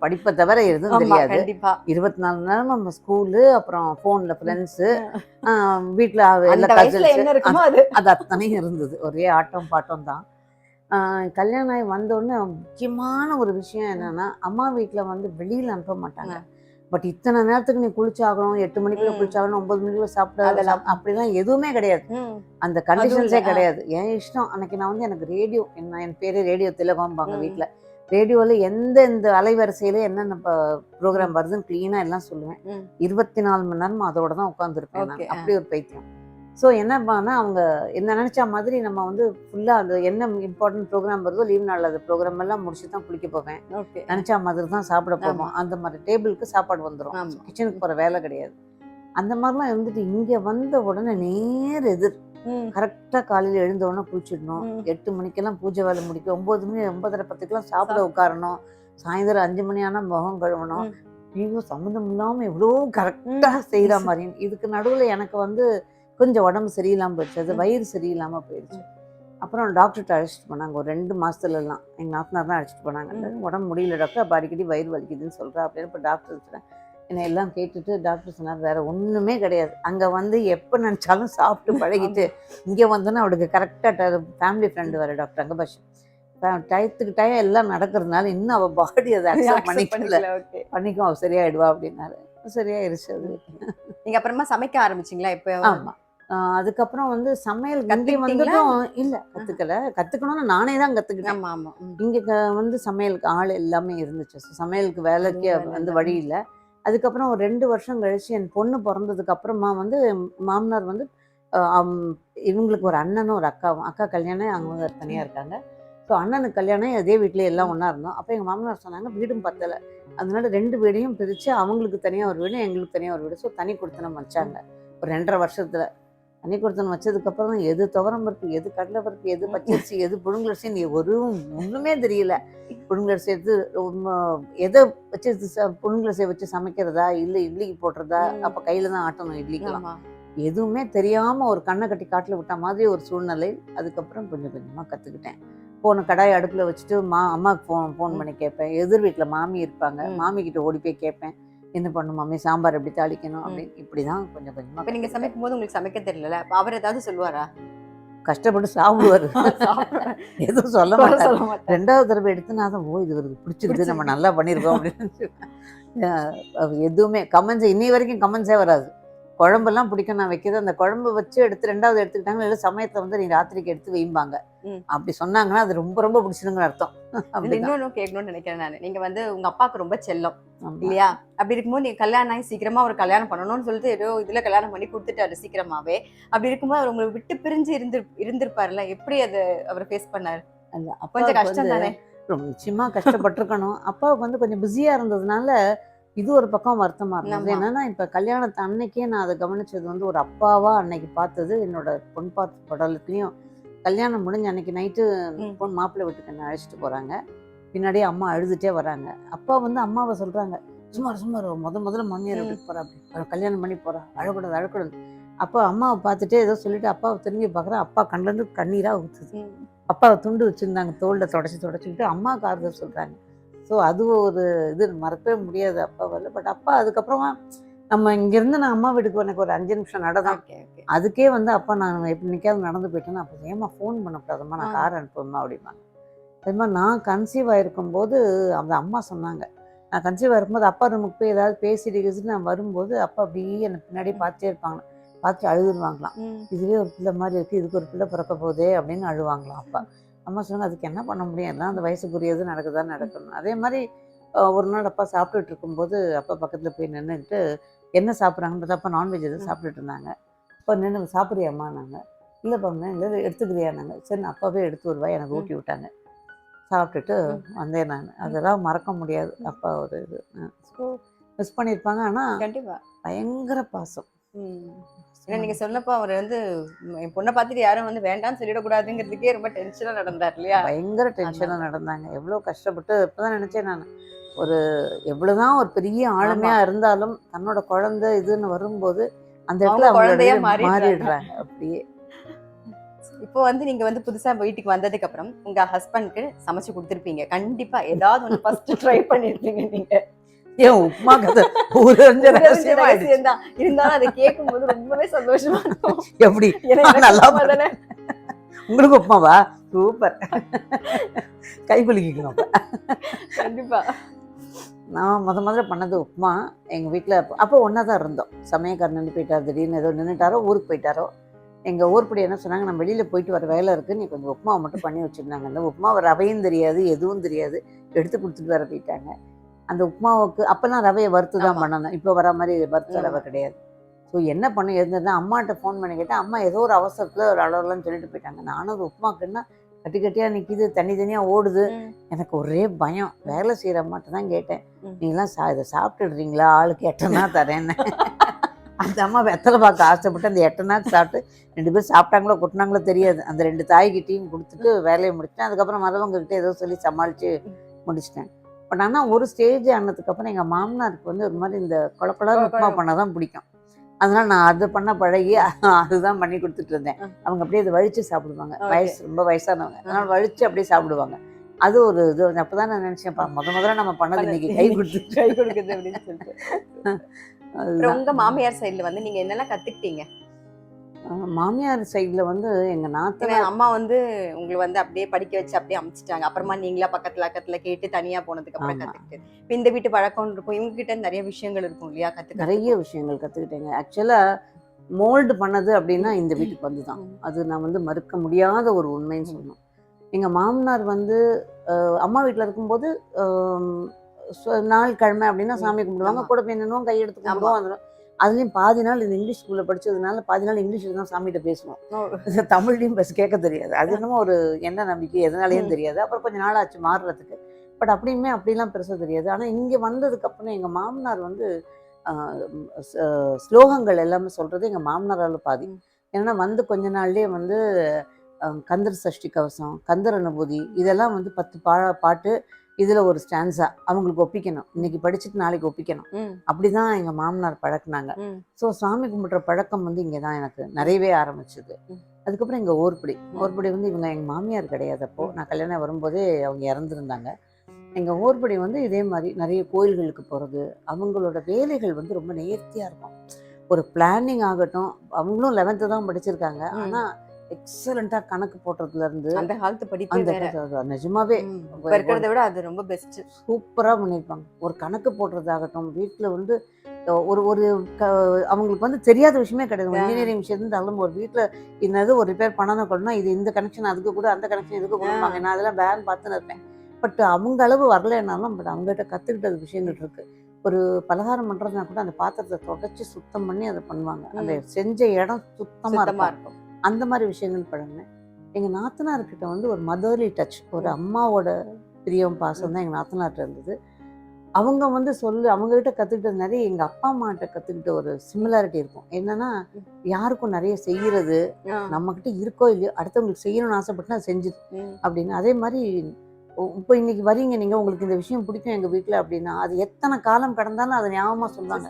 படிப்பை தவிர எதுவும் தெரியாது. கண்டிப்பா 24 நேரம் நம்ம ஸ்கூலு, அப்புறம் போன்ல ஃப்ரெண்ட்ஸ், வீட்டுல என்ன இருக்குமோ அது அத்தனையும் இருந்தது. ஒரே ஆட்டம் பாட்டம் தான். கல்யாணம் ஆகி வந்தோடனே முக்கியமான ஒரு விஷயம் என்னன்னா, அம்மா வீட்டில் வந்து வெளியில் அனுப்ப மாட்டாங்க. பட் இத்தனை நேரத்துக்கு நீ குளிச்சாகணும், 8 மணிக்குள்ள குளிச்சாகணும், 9 மணிக்குள்ள சாப்பிட, அப்படிலாம் எதுவுமே கிடையாது. அந்த கண்டிஷன்ஸே கிடையாது. என் இஷ்டம். அன்னைக்கு நான் வந்து எனக்கு ரேடியோ, என் பேரு ரேடியோ திலகம்பாங்க வீட்டில். ரேடியோவில் இந்த அலைவரிசையில என்னென்ன ப்ரோக்ராம் வருதுன்னு கிளீனாக எல்லாம் சொல்லுவேன். 24 மணி நேரமும் அதோட தான் உட்காந்துருப்பேன் நான். அப்படி ஒரு பைத்தியம். ஸோ என்ன பண்ணா, அவங்க என்ன நினச்ச மாதிரி நம்ம வந்து ஃபுல்லாக அது என்ன இம்பார்ட்டன்ட் ப்ரோக்ராம் வருதோ லீவ் நாள் அது ப்ரோக்ராம் எல்லாம் முடிச்சு தான் குளிக்க போவேன். நினச்ச மாதிரி தான் சாப்பிட போவோம். அந்த மாதிரி டேபிளுக்கு சாப்பாடு வந்துடும். கிச்சனுக்கு போகிற வேலை கிடையாது. அந்த மாதிரிலாம் இருந்துட்டு இங்கே வந்த உடனே நேர் எதிர் கரெக்டாக காலையில் எழுந்த உடனே குளிச்சிடணும். 8 மணிக்கெல்லாம் பூஜை வேலை முடிக்கும். 9 மணி 9:30 10க்கெல்லாம் சாப்பிட உட்காரணும். சாயந்தரம் 5 மணி ஆனால் முகம் கழுவணும். ஐயோ, சம்மந்தம் இல்லாமல் எவ்வளோ கரெக்டாக செய்கிற மாதிரி. இதுக்கு நடுவில் எனக்கு வந்து கொஞ்சம் உடம்பு சரியில்லாமல் போயிடுச்சு. அது வயிறு சரியில்லாமல் போயிடுச்சு. அப்புறம் டாக்டர்கிட்ட அழைச்சிட்டு போனாங்க. ஒரு 2 மாதத்துலலாம் எங்கள் நாத்தனார் தான் அழைச்சிட்டு போனாங்க. உடம்பு முடியல டாக்டர், அப்போ அடிக்கடி வயிறு வலிக்குதுன்னு சொல்கிறா அப்படின்னு. இப்போ டாக்டர் இருக்கிறேன் என்னை எல்லாம் கேட்டுட்டு டாக்டர் சொன்னார், வேறு ஒன்றுமே கிடையாது. அங்கே வந்து எப்போ நினச்சாலும் சாப்பிட்டு பழகிட்டு இங்கே வந்தோன்னா அவளுக்கு கரெக்டாக ஃபேமிலி ஃப்ரெண்டு வேறு டாக்டர் அங்கபாஷ் டயத்துக்கு டயம் எல்லாம் நடக்கிறதுனால இன்னும் அவள் பாடி அதை அக்செப்ட் பண்ணிக்கும், அவள் சரியாயிடுவா அப்படின்னாரு. சரியாயிருச்சு அது. நீங்கள் அப்புறமா சமைக்க ஆரம்பிச்சிங்களா இப்போ? ஆமாம். அதுக்கப்புறம் வந்து சமையல் இங்கே வந்துட்டும் இல்லை, கற்றுக்கணும்னு நானே தான் கற்றுக்கிட்டேன். இங்கே வந்து சமையலுக்கு ஆள் எல்லாமே இருந்துச்சு. சமையலுக்கு வேலைக்கு வந்து வழி இல்லை. அதுக்கப்புறம் ஒரு 2 வருஷம் கழிச்சு என் பொண்ணு பிறந்ததுக்கு அப்புறமா வந்து மாமனார் வந்து இவங்களுக்கு ஒரு அண்ணனும் ஒரு அக்காவும், அக்கா கல்யாணம் அவங்க தனியாக இருக்காங்க. ஸோ அண்ணனுக்கு கல்யாணம் அதே வீட்டிலே எல்லாம் ஒன்றா இருந்தோம். அப்போ எங்கள் மாமனார் சொன்னாங்க வீடும் பத்தலை, அதனால 2 வீடையும் பிரித்து அவங்களுக்கு தனியாக ஒரு வீடு, எங்களுக்கு தனியாக ஒரு வீடு. ஸோ தனி கொடுத்தனம் வச்சாங்க. ஒரு 2.5 வருஷத்தில் தனி கொடுத்தனம் வச்சதுக்கப்புறம் தான் எது துவரம் பருப்பு, எது கடலை பருப்பு, எது பச்சரிசி, எது புழுங்கலரிசின்னு ஒன்றுமே தெரியல. புழுங்கலரிசி எடுத்து எதை வச்சு புழுங்கலரிசியை வச்சு சமைக்கிறதா இல்லை இட்லிக்கு போடுறதா, அப்போ கையில் தான் ஆட்டணும் இட்லிக்கெல்லாம். எதுவுமே தெரியாமல் ஒரு கண்ணை கட்டி காட்டில் விட்ட மாதிரி ஒரு சூழ்நிலை. அதுக்கப்புறம் கொஞ்சம் கொஞ்சமாக கற்றுக்கிட்டேன். கடாய் அடுப்பில் வச்சுட்டு அம்மாவுக்கு ஃபோன் பண்ணி கேட்பேன். எதிர் வீட்டில் மாமி இருப்பாங்க, மாமிக்கிட்ட ஓடி போய் கேட்பேன், என்ன பண்ணும் மாமி, சாம்பார் எப்படி தாளிக்கணும் அப்படின்னு. இப்படி தான் கொஞ்சம் கொஞ்சமாக. இப்போ நீங்கள் சமைக்கும் போது உங்களுக்கு சமைக்க தெரியல, அவர் ஏதாவது சொல்லுவாரா? கஷ்டப்பட்டு சாப்பிடுவார், எதுவும் சொல்ல மாட்டார். 2வது தடவை எடுத்து நான் தான், இது இவருக்கு பிடிச்சிருக்கு, நம்ம நல்லா பண்ணியிருக்கோம் அப்படின்னு. எதுவுமே கமெண்ட்ஸ் இன்னி வரைக்கும் கமெண்ட்ஸே வராது. குழம்பெல்லாம் பிடிக்கும் நான் வைக்கிறது. அந்த குழம்பு வச்சு எடுத்து 2வது எடுத்துக்கிட்டாங்க, இல்லை சமயத்தை வந்து நீ ராத்திரிக்கு எடுத்து வைம்பாங்க. அப்படி சொன்னாங்கன்னா அது ரொம்ப ரொம்ப பிடிச்சிருங்கிற அர்த்தம். இன்னொன்னு கேட்கணும்னு நினைக்கிறேன் நான். நீங்க வந்து உங்க அப்பாவுக்கு ரொம்ப செல்லம் இல்லையா? அப்படி இருக்கும்போது நீங்க கல்யாணம் ஆகி சீக்கிரமா ஒரு கல்யாணம் பண்ணணும்னு சொல்லிட்டு ஏதோ இதுல கல்யாணம் பண்ணி கொடுத்துட்டாரு சீக்கிரமாவே. அப்படி இருக்கும்போது அவர் உங்களை விட்டு பிரிஞ்சு இருந்திருப்பாருல்ல, எப்படி அதை அவர் ஃபேஸ் பண்ணாரு? கொஞ்சம் கஷ்டம் தானே? நிச்சயமா கஷ்டப்பட்டிருக்கணும். அப்பாவுக்கு வந்து கொஞ்சம் பிஸியா இருந்ததுனால இது ஒரு பக்கம் வருத்தமா இருந்தது. என்னன்னா இப்ப கல்யாணத்து அன்னைக்கே நான் அதை கவனிச்சது வந்து ஒரு அப்பாவா அன்னைக்கு பார்த்தது என்னோட பொன் பார்த்து படலத்துலயும். கல்யாணம் முடிஞ்ச அன்னைக்கு நைட்டு பொன் மாப்பிள்ளை வீட்டுக்கு என்ன அழைச்சிட்டு போறாங்க. பின்னாடியே அம்மா அழுதுட்டே வராங்க. அப்பா வந்து அம்மாவை சொல்றாங்க, சுமார் முதல்ல மண்ணியர் வீட்டுக்கு போறா, அப்படி கல்யாணம் பண்ணி போறா, அழக்கூடாது. அப்போ அம்மாவை பார்த்துட்டே ஏதோ சொல்லிட்டு அப்பாவை திரும்பி பார்க்குறேன். அப்பா கண்ணிலேருந்து கண்ணீரா ஊற்றுது. அப்பாவை துண்டு வச்சிருந்தாங்க, தோல்ல தொடச்சிக்கிட்டு அம்மாவுக்கு ஆறுதல் சொல்றாங்க. ஸோ அது ஒரு இது மறக்கவே முடியாது அப்பாவால். பட் அப்பா அதுக்கப்புறமா நம்ம இங்கேருந்து நான் அம்மா வீட்டுக்கு எனக்கு ஒரு 5 நிமிஷம் நடதான். அதுக்கே வந்து அப்பா நான் எப்படி நிற்காது நடந்து போயிட்டேன்னா, அப்போ ஏமா ஃபோன் பண்ணக்கூடாதும்மா, நான் கார் அனுப்புவேம்மா அப்படிம்பாங்க. அது மாதிரி நான் கன்சீவ் ஆகிருக்கும்போது அந்த அம்மா சொன்னாங்க, நான் கன்சீவ் ஆகிருக்கும்போது அப்பா ரூமுக்கு போய் ஏதாவது பேசிட்டு நான் வரும்போது அப்பா அப்படியே எனக்கு பின்னாடியே பார்த்துட்டே இருப்பாங்க. பார்த்து அழுதுருவாங்களாம். இதுவே ஒரு பிள்ளை மாதிரி இருக்குது, இதுக்கு ஒரு பிள்ளை பிறக்க போதே அப்படின்னு அழுவாங்களாம் அப்பா. அம்மா சொன்னாங்க, அதுக்கு என்ன பண்ண முடியும், எல்லாம் அந்த வயசுக்குரியது நடக்கணும். அதே மாதிரி ஒரு நாள் அப்பா சாப்பிட்டுட்டு இருக்கும்போது அப்பா பக்கத்தில் போய் நின்றுட்டு என்ன சாப்பிட்றாங்கன்னு பார்த்தா அப்பா நான்வெஜ் எதுவும் சாப்பிட்டுட்டு இருந்தாங்க. அப்போ நின்று சாப்பிட்றியாம்மா? நாங்கள் இல்லைப்பா, இல்லை எடுத்துக்கிறியா? நாங்கள் சரி, நான் அப்பாவே எடுத்து ஒரு வாய் எனக்கு ஊட்டி விட்டாங்க. சாப்பிட்டுட்டு வந்தேன் நான். அதெல்லாம் மறக்க முடியாது. அப்பா ஒரு இது மிஸ் பண்ணியிருப்பாங்க. ஆனால் கண்டிப்பாக பயங்கர பாசம். ஏன்னா நீங்க சொன்னப்போ அவர் வந்து என் பொண்ணை பார்த்துட்டு யாரும் வந்து வேண்டாம்னு சொல்லிடக்கூடாதுங்கிறதுக்கே ரொம்ப டென்ஷனா நடந்தார் இல்லையா? பயங்கர டென்ஷனா நடந்தாங்க. எவ்வளோ கஷ்டப்பட்டு. இப்போதான் நினைச்சேன் நான், ஒரு எவ்வளவுதான் ஒரு பெரிய ஆளுமையா இருந்தாலும் தன்னோட குழந்தை இதுன்னு வரும்போது அந்த இடத்துல குழந்தையா மாறிடுறாங்க அப்படியே. இப்போ வந்து நீங்க வந்து புதுசா வீட்டுக்கு வந்ததுக்கு அப்புறம் உங்க ஹஸ்பண்ட்க்கு சமைச்சு கொடுத்துருப்பீங்க கண்டிப்பா. ஏதாவது ஒன்று ஃபர்ஸ்ட் ட்ரை பண்ணிருப்பீங்க நீங்க. ஏன் உப்மா கதை இருந்தாலும் அதை கேட்கும் போது ரொம்பவே சந்தோஷமா இருக்கும். எப்படி நல்லா உங்களுக்கு உப்மாவா சூப்பர். கை குலுக்கிக்கணும் அப்ப. கண்டிப்பா. நான் முதல்ல பண்ணது உப்புமா. எங்கள் வீட்டில் அப்போ ஒன்றா தான் இருந்தோம். சமயக்காரர் நின்று போயிட்டார், திடீர்னு ஏதோ நின்றுட்டாரோ ஊருக்கு போயிட்டாரோ. எங்கள் ஊர்படி என்ன சொன்னாங்க, நான் வெளியில் போயிட்டு வர வேலை இருக்குது, நீ கொஞ்சம் உப்புமாவை மட்டும் பண்ணி வச்சுருந்தாங்க. அந்த உப்புமாவை ரவையும் தெரியாது, எதுவும் தெரியாது, எடுத்து கொடுத்துட்டு வர போயிட்டாங்க. அந்த உப்புமாவுக்கு அப்போல்லாம் ரவையை வறுத்து தான் பண்ணணும். இப்போ வர மாதிரி வறுத்த ரவை கிடையாது. ஸோ என்ன பண்ண இருந்ததுன்னா அம்மாட்ட ஃபோன் பண்ணி கேட்டேன். அம்மா ஏதோ ஒரு அவசரத்தில் ஒரு அளவுலாம் சொல்லிட்டு போயிட்டாங்க. நானும் அது உப்புமாக்குன்னா கட்டி கட்டியாக நிற்கிது, தண்ணி தனியாக ஓடுது. எனக்கு ஒரே பயம். வேலை செய்கிற அம்மாட்ட தான் கேட்டேன், நீங்களாம் இதை சாப்பிட்டுடுறீங்களா, ஆளுக்கு 8 தரேன்னு. அந்த அம்மா வெத்தலை பார்க்க ஆசைப்பட்டு அந்த 8 சாப்பிட்டு 2 பேர் சாப்பிட்டாங்களோ கொட்டினாங்களோ தெரியாது. அந்த 2 தாய்கிட்டையும் கொடுத்துட்டு வேலையை முடிச்சிட்டேன். அதுக்கப்புறம் மற்றவங்ககிட்ட ஏதோ சொல்லி சமாளித்து முடிச்சிட்டேன். பட் ஆனால் ஒரு ஸ்டேஜ் ஆனதுக்கப்புறம் எங்கள் மாமனாருக்கு வந்து ஒரு மாதிரி இந்த கொலக்கொலன்னு உப்புமா பண்ண தான் பிடிக்கும். அதனால் நான் அது பண்ண பழகி அதுதான் பண்ணி கொடுத்துட்டு இருந்தேன். அவங்க அப்படியே அதை வழித்து சாப்பிடுவாங்க. ரொம்ப வயசானவங்க, அதனால் வழித்து அப்படியே சாப்பிடுவாங்க. அது ஒரு இது. அப்போ தான் நான் நினச்சேன், முதல்ல நம்ம பண்ணது இன்னைக்கு கை கொடுக்குது அப்படின்னு சொல்லிட்டு. உங்க மாமியார் சைடுல வந்து நீங்க என்னெல்லாம் கத்துக்கிட்டீங்க? மாமியார் சைடில் வந்து எங்கள் நாத்தனார் அம்மா வந்து உங்களை வந்து அப்படியே படிக்க வச்சு அப்படியே அமைச்சிட்டாங்க. அப்புறமா நீங்களா பக்கத்துல கேட்டு தனியா போனதுக்கு அப்புறம் கத்துக்கிட்டு இப்போ இந்த வீட்டு பழக்கம் இருக்கும். இவங்க கிட்ட நிறைய விஷயங்கள் இருக்கும் இல்லையா? நிறைய விஷயங்கள் கற்றுக்கிட்டேங்க. ஆக்சுவலாக மோல்டு பண்ணது அப்படின்னா இந்த வீட்டுக்கு வந்து தான். அது நான் வந்து மறுக்க முடியாத ஒரு உண்மைன்னு சொல்லணும். எங்கள் மாமனார் வந்து அம்மா வீட்டில் இருக்கும்போது நாள் கிழமை அப்படின்னா சாமி கும்பிடுவாங்க, கூட போய் நின்னும் கையெடுத்து கும்பிடுவோம். அதுலேயும் பாதி நாள் இந்த இங்கிலீஷ் ஸ்கூலில் படித்ததுனால பாதி நாள் இங்கிலீஷில் தான் சாமிகிட்ட பேசுவோம். தமிழ்லையும் கேட்க தெரியாது. அது என்னமோ ஒரு என்ன நம்பிக்கை எதனாலேயும் தெரியாது. அப்புறம் கொஞ்சம் நாள் ஆச்சு மாறுறதுக்கு. பட் அப்படிலாம் பெருசாக தெரியாது. ஆனால் இங்கே வந்ததுக்கப்புறம் எங்கள் மாமனார் வந்து ஸ்லோகங்கள் எல்லாமே சொல்கிறது எங்கள் மாமனாரால் பாதி. ஏன்னா வந்து கொஞ்ச நாள்லேயே வந்து கந்தர் சஷ்டி கவசம், கந்தர் அனுபூதி, இதெல்லாம் வந்து 10 பாட்டு, இதில் ஒரு ஸ்டான்ஸா அவங்களுக்கு ஒப்பிக்கணும். இன்னைக்கு படிச்சுட்டு நாளைக்கு ஒப்பிக்கணும். அப்படிதான் எங்கள் மாமனார் பழக்கினாங்க. ஸோ சாமி கும்பிட்ற பழக்கம் வந்து இங்கே தான் எனக்கு நிறையவே ஆரம்பிச்சது. அதுக்கப்புறம் எங்கள் ஓர்படி வந்து இவங்க எங்கள் மாமியார் கிடையாது. அப்போது நான் கல்யாணம் வரும்போதே அவங்க இறந்துருந்தாங்க. எங்கள் ஓர்படி வந்து இதே மாதிரி நிறைய கோயில்களுக்கு போகிறது, அவங்களோட வேலைகள் வந்து ரொம்ப நேர்த்தியாக இருக்கும். ஒரு பிளானிங் ஆகட்டும், அவங்களும் 11th தான் படிச்சிருக்காங்க. ஆனால் எக்ஸலண்டா கணக்கு போடுறதுல அந்த காலத்து படிப்பு நிஜமாவே இருக்கிறத விட அது ரொம்ப பெஸ்ட். சூப்பரா பண்ணிருப்பாங்க. ஒரு கணக்கு போடுறதாகட்டும், வீட்டுல வந்து ஒரு அவங்களுக்கு வந்து தெரியாத விஷயமே கிடையாது. இன்ஜினியரிங் விஷயம் இருந்தாலும் ஒரு வீட்டுல என்னது ஒரு ரிப்பேர் பண்ணணும் கொள்ளனா, இது இந்த கனெக்ஷன் அதுக்கு கூட, அந்த கனெக்ஷன் இதுக்கு கொடுப்பாங்க. நான் அதெல்லாம் வேன் பார்த்துன்னு இருப்பேன். பட் அவங்க அளவு வரலன்னாலும் பட் அவங்ககிட்ட கத்துக்கிட்டது விஷயங்கள் இருக்கு. ஒரு பலகாரம் பண்றதுனா கூட அந்த பாத்திரத்தை தொடச்சி சுத்தம் பண்ணி அதை பண்ணுவாங்க. அந்த செஞ்ச இடம் சுத்தமா இருக்கும். அந்த மாதிரி விஷயங்கள் பழகினேன். எங்கள் நாத்தனார்கிட்ட வந்து ஒரு மதர்லி டச், ஒரு அம்மாவோட பிரியம் பாசம் தான் எங்கள் நாத்தனார்கிட்ட இருந்தது. அவங்க வந்து அவங்ககிட்ட கற்றுக்கிட்டது நிறைய எங்கள் அப்பா அம்மாகிட்ட கற்றுக்கிட்ட ஒரு சிமிலாரிட்டி இருக்கும். என்னன்னா, யாருக்கும் நிறைய செய்கிறது, நம்மக்கிட்ட இருக்கோ இல்லையோ அடுத்தவங்களுக்கு செய்யணும்னு ஆசைப்பட்டு அது செஞ்சுது அப்படின்னு. அதே மாதிரி இப்போ இன்னைக்கு வரீங்க நீங்கள், உங்களுக்கு இந்த விஷயம் பிடிக்கும் எங்கள் வீட்டில் அப்படின்னா, அது எத்தனை காலம் கடந்தாலும் அதை ஞாபகமாக சொல்லுவாங்க.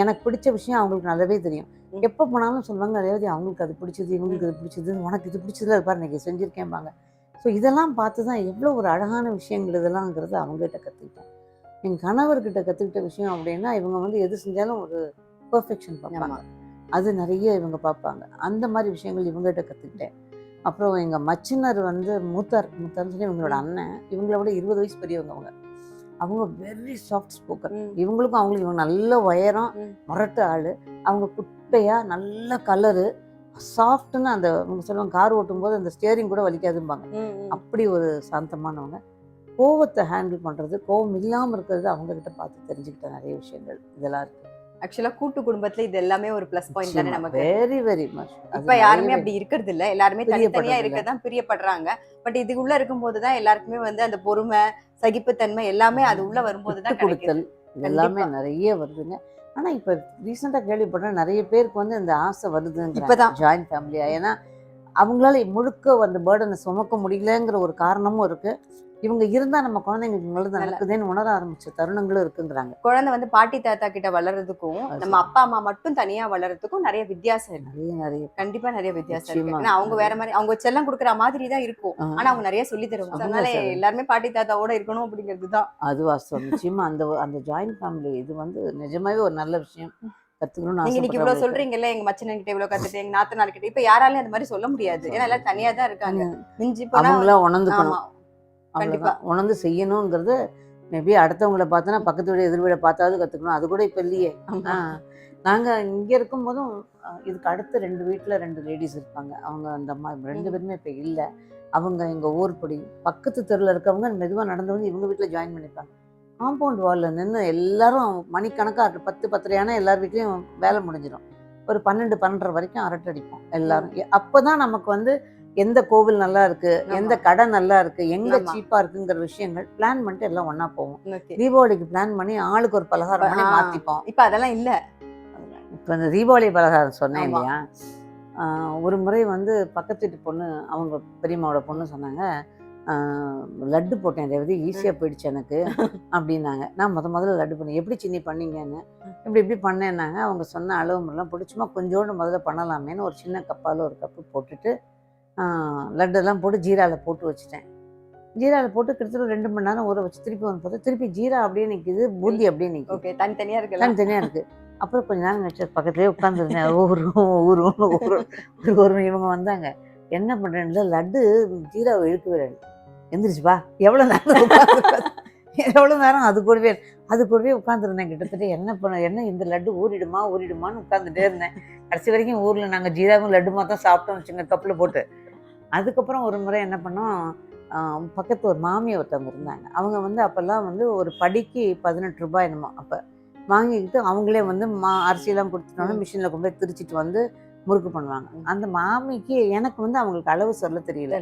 எனக்கு பிடிச்ச விஷயம் அவங்களுக்கு நல்லாவே தெரியும். எப்போ போனாலும் சொல்லுவாங்க, அதாவது அவங்களுக்கு அது பிடிச்சது, இவங்களுக்கு இது பிடிச்சது, உனக்கு இது பிடிச்சதுல அது பாரு இன்னைக்கு செஞ்சுருக்கேன்பாங்க. ஸோ இதெல்லாம் பார்த்து தான் எவ்வளோ ஒரு அழகான விஷயங்கள் இதெல்லாம்ங்கிறது அவங்ககிட்ட கற்றுக்கிட்டேன். என் கணவர்கிட்ட கற்றுக்கிட்ட விஷயம் அப்படின்னா, இவங்க வந்து எது செஞ்சாலும் ஒரு பெர்ஃபெக்ஷன் பார்ப்பாங்க. அது நிறைய இவங்க பார்ப்பாங்க. அந்த மாதிரி விஷயங்கள் இவங்ககிட்ட கற்றுக்கிட்டேன். அப்புறம் எங்கள் மச்சினர் வந்து மூத்தார்னு சொல்லி இவங்களோட அண்ணன், இவங்கள விட 20 வயசு பெரியவங்க. அவங்க வெரி சாஃப்ட் ஸ்போக்கர். இவங்களுக்கும் அவங்களுக்கு இவங்க நல்ல உயரம், முரட்டு ஆள். அவங்க குட்டையா நல்ல கலரு, சாஃப்ட்னு அந்த அவங்க சொல்லுவாங்க, கார் ஓட்டும் போது அந்த ஸ்டியரிங் கூட வலிக்காதும்பாங்க. அப்படி ஒரு சாந்தமானவங்க. கோவத்தை ஹேண்டில் பண்ணுறது, கோவம் இல்லாமல் இருக்கிறது அவங்ககிட்ட பார்த்து தெரிஞ்சுக்கிட்ட நிறைய விஷயங்கள் இதெல்லாம் இருக்குது. ஆக்சுவலா கூட்டு குடும்பத்துல இது எல்லாமே ஒரு ப்ளஸ் பாயிண்ட் தானே நமக்கு. Very very much. இப்ப யாருமே அப்படி இருக்கிறது இல்ல. எல்லாருமே தனித்தனியா இருக்கதான் பிரியப்படுறாங்க. பட் இது உள்ள இருக்கும்போது தான் எல்லாருக்குமே வந்து அந்த பொறுமை, சகிப்புத்தன்மை எல்லாமே அது உள்ள வரும்போது தான் கொடுத்தல் எல்லாமே நிறைய வருதுங்க. ஆனா இப்ப ரீசெண்டா கேள்விப்படுறேன், நிறைய பேருக்கு வந்து இந்த ஆசை வருதுங்க ஜாயின்ட் ஃபேமிலியா. ஏன்னா அவங்களால முழுக்க அந்த பேர்டனை சுமக்க முடியலங்கிற ஒரு காரணமும் இருக்கு. இவங்க இருந்தா நம்ம குழந்தைங்களுக்கு நல்லது நடக்குதுன்னு உணர ஆரம்பிச்ச தருணங்களும் இருக்குங்கிறாங்க. குழந்தை வந்து பாட்டி தாத்தா கிட்ட வளர்றதுக்கும் நம்ம அப்பா அம்மா மட்டும் தனியா வளர்றதுக்கும் நிறைய வித்தியாசம் இருக்கு. நிறைய கண்டிப்பா நிறைய வித்தியாசம் இருக்கு. ஏன்னா அவங்க வேற மாதிரி, அவங்க செல்லம் கொடுக்குற மாதிரி தான் இருக்கும். ஆனா அவங்க நிறைய சொல்லி தருவாங்க. அதனால எல்லாருமே பாட்டி தாத்தாவோட இருக்கணும் அப்படிங்கிறது தான். அது வாஸ்தவம். நிச்சயமா அந்த ஜாயின்ட் ஃபேமிலி இது வந்து நிஜமாவே ஒரு நல்ல விஷயம். கத்துக்கணும்னு நீங்க இன்னைக்கு இவ்வளவு ஆசைப்படுறவங்களுக்கு. சொல்றீங்கல்ல, எங்க மச்சினன் கிட்ட இவ்வளவு கத்துட்டேன், எங்க நாத்தனார் கிட்ட, இப்ப யாராலையும் அந்த மாதிரி சொல்ல முடியாது. ஏன்னா எல்லாம் தனியா தான் இருக்காங்க. மிஞ்சி போனா அவங்களா உணர்ந்துக்கணும். ஆமா கண்டிப்பா. அவ்வளவுதான். உணர்ந்து செய்யணுங்கிறது. மேபி அடுத்தவங்கள பார்த்தோன்னா பக்கத்து வீடு எதிர் வீட பார்த்தாவது கத்துக்கணும். அது கூட இப்ப இல்லையே. ஆமா. நாங்க இங்க இருக்கும்போதும் இதுக்கு அடுத்த 2 வீட்ல 2 லேடிஸ் இருப்பாங்க. அவங்க அந்த அம்மா 2 பேருமே இப்ப இல்ல. அவங்க எங்க ஊர்படி பக்கத்து தெருல இருக்கவங்க மெதுவா நடந்து வந்து இவங்க வீட்ல ஜாயின் பண்ணிப்பாங்க. காம்பவுண்ட் வால்ல நின்னு எல்லாரும் மணிக்கணக்கா 10, 10:30 ஆனா எல்லார் வீட்லயும் வேலை முடிஞ்சிடும். ஒரு 12, 12:30 வரைக்கும் அரட்டை அடிப்போம் எல்லாரும். அப்பதான் நமக்கு வந்து எந்த கோவில் நல்லா இருக்கு, எந்த கடை நல்லா இருக்கு, எங்க ஆமா. சீப்பா இருக்குங்கிற விஷயங்கள் பிளான் பண்ணிட்டு எல்லாம் ஒண்ணா போவோம். ஓகே. தீபாவளிக்கு பிளான் பண்ணி ஆளுக்கு ஒரு பலகாரம் பண்ணி மாத்திப்போம். இப்ப அதெல்லாம் இல்ல. இப்போ இந்த தீபாவளி பலகாரம் சொன்னேன் ஆமா. இல்லையா, ஒரு முறை வந்து பக்கத்து வீட்டு பொண்ணு, அவங்க பெரியம்மாவோட பொண்ணு சொன்னாங்க, லட்டு போட்டேன் ரேவதி, ஈஸியாக போயிடுச்சு எனக்கு அப்படின்னாங்க. நான் முதல்ல லட்டு பண்ணேன். எப்படி சின்னி பண்ணீங்கன்னு, இப்படி பண்ணேன்னாங்க. அவங்க சொன்ன அளவு முறைலாம் போட்டு சும்மா கொஞ்சோண்டு முதல்ல பண்ணலாமேன்னு ஒரு சின்ன கப்பால் ஒரு கப்பு போட்டுட்டு லட்டெல்லாம் போட்டு ஜீராவில் போட்டு வச்சுட்டேன். ஜீராவில் போட்டு கிட்டத்தட்ட 2 மணி நேரம் ஊற வச்சு திருப்பி வந்து பார்த்தா திருப்பி ஜீரா அப்படியே நிற்கிது, பூந்தி அப்படியே நிற்கிது. ஓகே, தனித்தனியா இருக்குல்ல. தனித்தனியாக இருக்குது. அப்புறம் கொஞ்ச நேரம் கழிச்சு பக்கத்துலேயே உட்காந்துருந்தேன். ஊரும் இவங்க வந்தாங்க. என்ன பண்ணுறேன்ல, லட்டு ஜீராவை இழுக்கவே எந்திரிச்சுப்பா, எவ்வளோ நேரம் அது கூடவே உட்காந்துருந்தேன். கிட்டத்தட்ட என்ன இந்த லட்டு ஊறிடுமான்னு உட்காந்துட்டே இருந்தேன். கடைசி வரைக்கும் ஊரில் நாங்கள் ஜீராவும் லட்டுமா தான் சாப்பிட்டோம் வச்சுங்க, கப்பில் போட்டு. அதுக்கப்புறம் ஒரு முறை என்ன பண்ணோம், பக்கத்து ஒரு மாமி ஒருத்தவங்க இருந்தாங்க. அவங்க வந்து அப்போல்லாம் வந்து ஒரு படிக்கு 18 ரூபாய் என்னமோ அப்போ வாங்கிக்கிட்டு அவங்களே வந்து அரிசியெல்லாம் கொடுத்துட்டோன்னா மிஷினில் கொண்டு போய் திரிச்சிட்டு வந்து முறுக்கு பண்ணுவாங்க. அந்த மாமிக்கு எனக்கு வந்து அவங்களுக்கு அளவு சொல்ல தெரியல.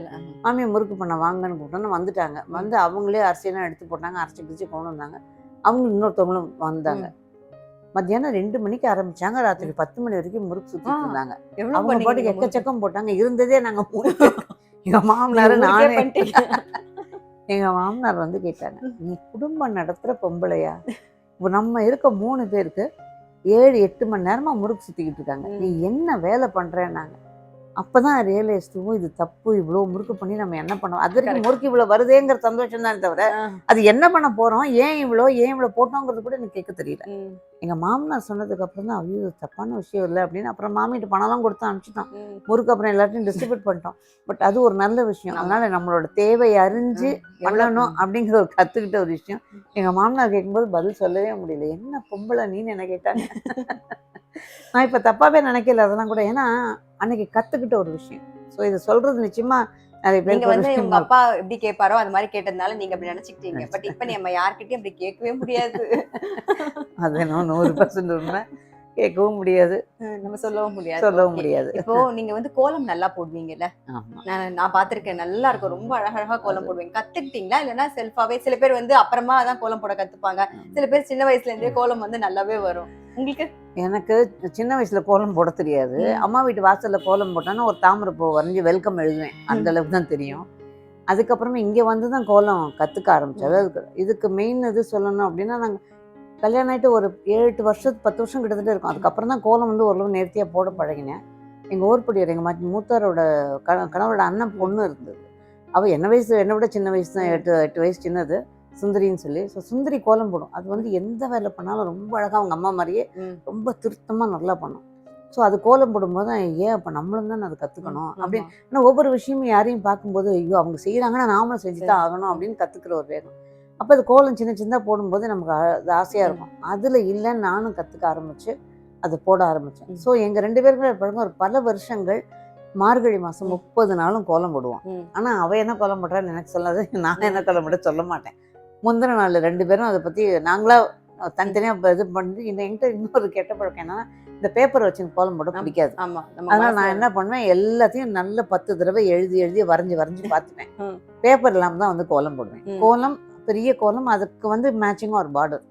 மாமியை முறுக்கு பண்ண வாங்கன்னு கூப்பிட்டோன்னு வந்துட்டாங்க. வந்து அவங்களே அரிசியெல்லாம் எடுத்து போட்டாங்க, அரைச்சி பிடிச்சி கொண்டு வந்தாங்க. அவங்க இன்னொருத்தவங்களும் வந்தாங்க. மத்தியானம் 2 மணிக்கு ஆரம்பிச்சாங்க, ராத்திரி 10 மணி வரைக்கும் முறுக்கு சுத்திட்டு இருந்தாங்க. அவங்க பாட்டுக்கு எக்கச்சக்கம் போட்டாங்க. இருந்ததே நாங்க எங்க மாமனார் நானே. எங்க மாமனார் வந்து கேட்டாங்க, நீ குடும்பம் நடத்துற பொம்பளையா? இப்போ நம்ம இருக்க 3 பேருக்கு 7, 8 மணி நேரமா முறுக்கு சுத்திக்கிட்டு இருக்காங்க, நீ என்ன வேலை பண்றேன்னாங்க. அப்பதான் ரியலைஸ், இது தப்பு, இவ்வளோ முறுக்கு பண்ணி நம்ம என்ன பண்ணோம், அது வரைக்கும் முறுக்கு இவ்வளோ வருதேங்கிற சந்தோஷம் தான் தவிர அது என்ன பண்ண போறோம், ஏன் இவ்வளோ போட்டோங்கிறது கூட எனக்கு கேட்க தெரியல. எங்க மாமனார் சொன்னதுக்கு அப்புறம் தான், ஐயோ தப்பான விஷயம் இல்லை அப்படின்னு அப்புறம் மாமிட்டு பணம்லாம் கொடுத்து அனுப்பிச்சிட்டோம். முறுக்கு அப்புறம் எல்லாத்தையும் டிஸ்ட்ரிபியூட் பண்ணிட்டோம். பட் அது ஒரு நல்ல விஷயம். அதனால நம்மளோட தேவை அறிஞ்சு பண்ணணும் அப்படிங்கிற ஒரு கத்துக்கிட்ட ஒரு விஷயம். எங்க மாமனார் கேட்கும்போது பதில் சொல்லவே முடியல. என்ன பொம்பளை நீன்னு என்ன கேட்டாங்க. நான் இப்ப தப்பாவே நினைக்கல அதெல்லாம் கூட, ஏன்னா அன்னைக்கு கத்துக்கிட்ட ஒரு விஷயம். ஸோ இதை சொல்றது நிச்சயமா நிறைய பேர் வந்து உங்க அப்பா எப்படி கேட்பாரோ அது மாதிரி கேட்டதுனால நீங்க அப்படி நினைச்சுக்கிட்டீங்க. பட் இப்ப நம்ம யார்கிட்டயும் அப்படி கேட்கவே முடியாது. அது என்ன 100% உண்மை. கேட்கவும் முடியாது, நம்ம சொல்லவும் முடியாது. இப்போ நீங்க வந்து கோலம் நல்லா போடுவீங்கல்ல, நான் பாத்திருக்கேன், நல்லா இருக்கும், ரொம்ப அழகழகா கோலம் போடுவீங்க. கத்துக்கிட்டீங்களா இல்லைன்னா செல்ஃபாவே? சில பேர் வந்து அப்புறமா தான் கோலம் போட கத்துப்பாங்க, சில பேர் சின்ன வயசுல இருந்தே கோலம் வந்து நல்லாவே வரும். உங்களுக்கு? எனக்கு சின்ன வயசுல கோலம் போட தெரியாது. அம்மா வீட்டு வாசல்ல கோலம் போட்டோன்னா ஒரு தாமரை பூ வரைஞ்சி வெல்கம் எழுதுவேன், அந்த அளவுக்கு தான் தெரியும். அதுக்கப்புறமா இங்க வந்து தான் கோலம் கத்துக்க ஆரம்பிச்சது. அதாவது இதுக்கு மெயின் இது சொல்லணும் அப்படின்னா, நாங்கள் கல்யாணம் ஆகிட்டு ஒரு 7-8 வருஷம் 10 வருஷம் கிட்டத்தட்ட இருக்கும். அதுக்கப்புறம் தான் கோலம் வந்து ஓரளவு நேர்த்தியாக போட பழகினேன். எங்கள் ஊர்படியார், எங்கள் மூத்தாரோட கணவரோட அண்ணன் பொண்ணு இருந்தது. அவள் என்னை விட சின்ன வயசு தான், 8 வயசு சின்னது, சுந்தரின்னு சொல்லி. ஸோ சுந்தரி கோலம் போடும். அது வந்து எந்த வேலை பண்ணாலும் ரொம்ப அழகாக அவங்க அம்மா மாதிரியே ரொம்ப திருத்தமாக நல்லா பண்ணும். ஸோ அது கோலம் போடும்போது தான், ஏன் அப்போ நம்மளும் தான் அதை கற்றுக்கணும் அப்படின்னு. ஆனால் ஒவ்வொரு விஷயமும் யாரையும் பார்க்கும்போது, ஐயோ அவங்க செய்கிறாங்கன்னா நாமளும் செஞ்சு தான் ஆகணும் அப்படின்னு கற்றுக்கிற ஒரு வேகம். அப்போ அது கோலம் சின்னதாக போடும்போது நமக்கு அது ஆசையாக இருக்கும். அதில் இல்லைன்னு நானும் கற்றுக்க ஆரம்பித்து அதை போட ஆரம்பித்தேன். ஸோ எங்கள் 2 பேருக்குமே பழக்கம் ஒரு பல வருஷங்கள். மார்கழி மாதம் 30 நாளும் கோலம் போடுவோம். ஆனால் அவள் என்ன கோலம் போடுறான்னு எனக்கு சொல்லாது, நான் என்ன கோலம் போட சொல்ல மாட்டேன். முந்தின நாள் 2 பேரும் அதை பற்றி நாங்களாக தனித்தனியாக இது பண்ணி. என்கிட்ட இன்னொரு கெட்ட பழக்கம் என்னன்னா, இந்த பேப்பர் வச்சு கோலம் போட பிடிக்காது. அதனால் நான் என்ன பண்ணுவேன், எல்லாத்தையும் நல்ல 10 தடவை எழுதி வரைஞ்சி பார்த்துப்பேன். பேப்பர் இல்லாமல் தான் வந்து கோலம் போடுவேன். கோலம் பெரிய கோலம், அதுக்கு வந்து மேட்சிங்காக ஒரு பார்டர்,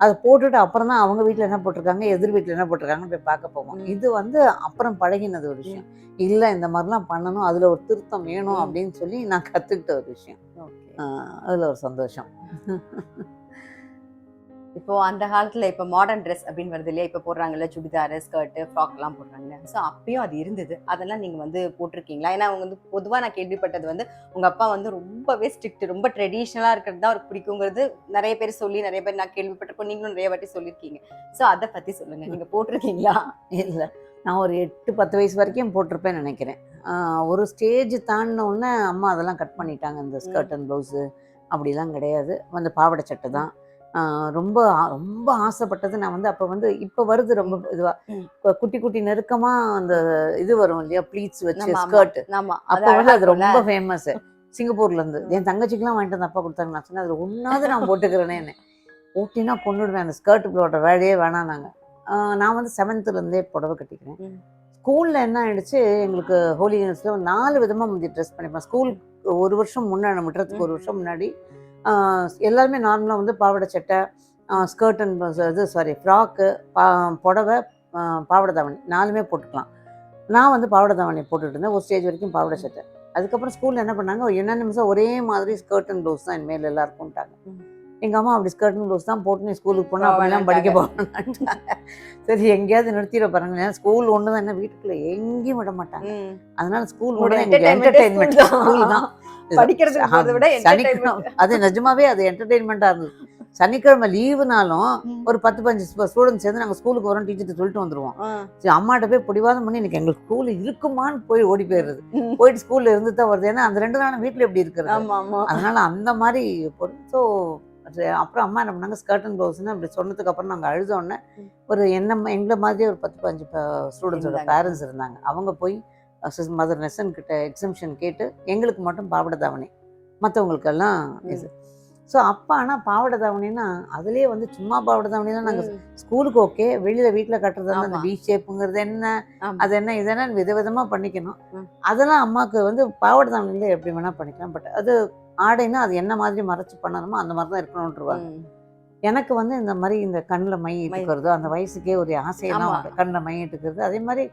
அதை போட்டுட்டு அப்புறம் தான் அவங்க வீட்டில் என்ன போட்டிருக்காங்க, எதிர் வீட்டில் என்ன போட்டிருக்காங்கன்னு போய் பார்க்க போவோம். இது வந்து அப்புறம் பழகினது ஒரு விஷயம். இல்லை இந்த மாதிரிலாம் பண்ணணும், அதில் ஒரு திருத்தம் வேணும் அப்படின்னு சொல்லி நான் கற்றுக்கிட்ட ஒரு விஷயம். அதில் ஒரு சந்தோஷம். இப்போ அந்த காலத்துல இப்ப மாடர்ன் ட்ரெஸ் அப்படின்னு வருது இல்லையா, இப்ப போடுறாங்கல்ல சுடிதார், ஸ்கர்ட், ஃப்ராக் எல்லாம் போடுறாங்க. ஸோ அப்பயும் அது இருந்தது. அதெல்லாம் நீங்க வந்து போட்டிருக்கீங்களா? ஏன்னா அவங்க வந்து பொதுவா நான் கேள்விப்பட்டது வந்து உங்க அப்பா வந்து ரொம்பவே ஸ்ட்ரிக்ட், ரொம்ப ட்ரெடிஷ்னலா இருக்கிறது தான் அவருக்கு பிடிக்குங்கிறது நிறைய பேர் சொல்லி நிறைய பேர் நான் கேள்விப்பட்டிருக்கோம். நீங்களும் நிறைய வாட்டி சொல்லியிருக்கீங்க. ஸோ அதை பத்தி சொல்லுங்க. நீங்க போட்டிருக்கீங்களா? இல்லை, நான் ஒரு 8-10 வயசு வரைக்கும் போட்டிருப்பேன்னு நினைக்கிறேன். ஒரு ஸ்டேஜ் தாண்டின உடனே அம்மா அதெல்லாம் கட் பண்ணிட்டாங்க. இந்த ஸ்கர்ட் அண்ட் ப்ளவுஸு அப்படிலாம் கிடையாது. அந்த பாவாடை சட்டை தான். ரொம்ப ரொம்ப ஆசைப்பட்டது. நான் வந்து அப்போ வந்து இப்போ வருது ரொம்ப இதுவா குட்டி குட்டி நெருக்கமா அந்த இது வரும் இல்லையா, ப்ளீட்ஸ் வச்சு ஸ்கர்ட். அப்போ வந்து அது ரொம்ப ஃபேமஸ் சிங்கப்பூர்ல இருந்து. என் தங்கச்சிக்கெல்லாம் வாங்கிட்டு வந்து அப்பா கொடுத்தாங்க. நான் சொன்னேன் அதில் ஒன்றாவது நான் போட்டுக்கிறேனே, என்ன ஊட்டினா கொண்டுடுவேன், அந்த ஸ்கர்ட் போடுற வேலையே வேணாம். நான் வந்து 7th இருந்தே புடவை கட்டிக்கிறேன். ஸ்கூலில் என்ன ஆயிடுச்சு, எங்களுக்கு ஹோலி யூனிவர்ஸில் 4 விதமாக முந்தி ட்ரெஸ் பண்ணிப்பேன். ஸ்கூல் ஒரு வருஷம் முன்னாடி விட்டுறதுக்கு ஒரு வருஷம் முன்னாடி எல்லாருமே நார்மலாக வந்து பாவாடை சட்டை, ஸ்கர்ட் அண்ட் இது ஃப்ராக்கு, புடவை, பாவாடை தாவணி 4மே போட்டுக்கலாம். நான் வந்து பாவாடை தாவணி போட்டுட்டு இருந்தேன் ஒரு ஸ்டேஜ் வரைக்கும், பாவாடை சட்டை. அதுக்கப்புறம் ஸ்கூலில் என்ன பண்ணாங்க, யுனானிமஸாக ஒரே மாதிரி ஸ்கர்ட் அண்ட் ப்ளவுஸ் தான் இனிமேல் எல்லாருக்கும்ட்டாங்க. எங்கள் அம்மா அப்படி ஸ்கர்ட் அண்ட் ப்ளவுஸ் தான் போட்டு நீ ஸ்கூலுக்கு போனால் அப்படிலாம் படிக்க போகணும்னாங்க. சரி எங்கேயாவது நிறுத்திட பாருங்க, ஸ்கூல் ஒன்று தான், என்ன வீட்டுக்குள்ளே எங்கேயும் விட மாட்டாங்க. அதனால ஸ்கூல் என்டர்டெயின்மெண்ட் ஸ்கூல் தான். சனிக்கிழமை அது நிஜமாவே அது என்டர்டெயின்மெண்ட்டாக இருந்தது. சனிக்கிழமை லீவுனாலும் ஒரு 10-15 ஸ்டூடெண்ட்ஸ் சேர்ந்து நாங்கள் ஸ்கூலுக்கு வரோம், டீச்சர்கிட்ட சொல்லிட்டு வந்துடுவோம். சரி அம்மாட்ட போய் பிடிவாதம் பண்ணி எனக்கு எங்களுக்கு ஸ்கூல் இருக்குமான்னு போய் ஓடி போயிடுறது. போயிட்டு ஸ்கூல்ல இருந்து தான் வருது. ஏன்னா அந்த 2 நாளும் வீட்டில் எப்படி இருக்கிறது, அதனால அந்த மாதிரி ஸோ அப்புறம் அம்மா என்ன பண்ணாங்க, ஸ்கர்ட் அண்ட் ப்ளவுஸ்ன்னு அப்படி சொன்னதுக்கு அப்புறம் நாங்கள் அழுதோடனே ஒரு எங்களை மாதிரியே ஒரு 10-15 ஸ்டூடெண்ட்ஸோட பேரண்ட்ஸ் இருந்தாங்க. அவங்க போய் மதர் நெசன் கிட்ட எக்ஸம்ஷன் கேட்டு எங்களுக்கு மட்டும் பாவாடை தாவணி, மற்றவங்களுக்கெல்லாம் இது. ஸோ அப்போ ஆனால் பாவாடை தாவணின்னா அதுலேயே வந்து சும்மா பாவாடை தாவணினா நாங்கள் ஸ்கூலுக்கு ஓகே, வெளியில் வீட்டில் கட்டுறது வந்து அந்த வி ஷேப்புங்கிறது என்ன, அது என்ன இதெல்லாம் விதவிதமாக பண்ணிக்கணும். அதெல்லாம் அம்மாவுக்கு வந்து பாவாடை தாவணியில் எப்படி வேணால் பண்ணிக்கலாம். பட் அது ஆடைன்னா அது என்ன மாதிரி மறைச்சு பண்ணணுமோ அந்த மாதிரி தான் இருக்கணும்ன்றாங்க. எனக்கு வந்து இந்த மாதிரி இந்த கண்ணில் மை இட்டுக்கிறதோ அந்த வயசுக்கே ஒரு ஆசையெல்லாம் கண்ணில் மை இட்டுக்கிறது. அதே மாதிரி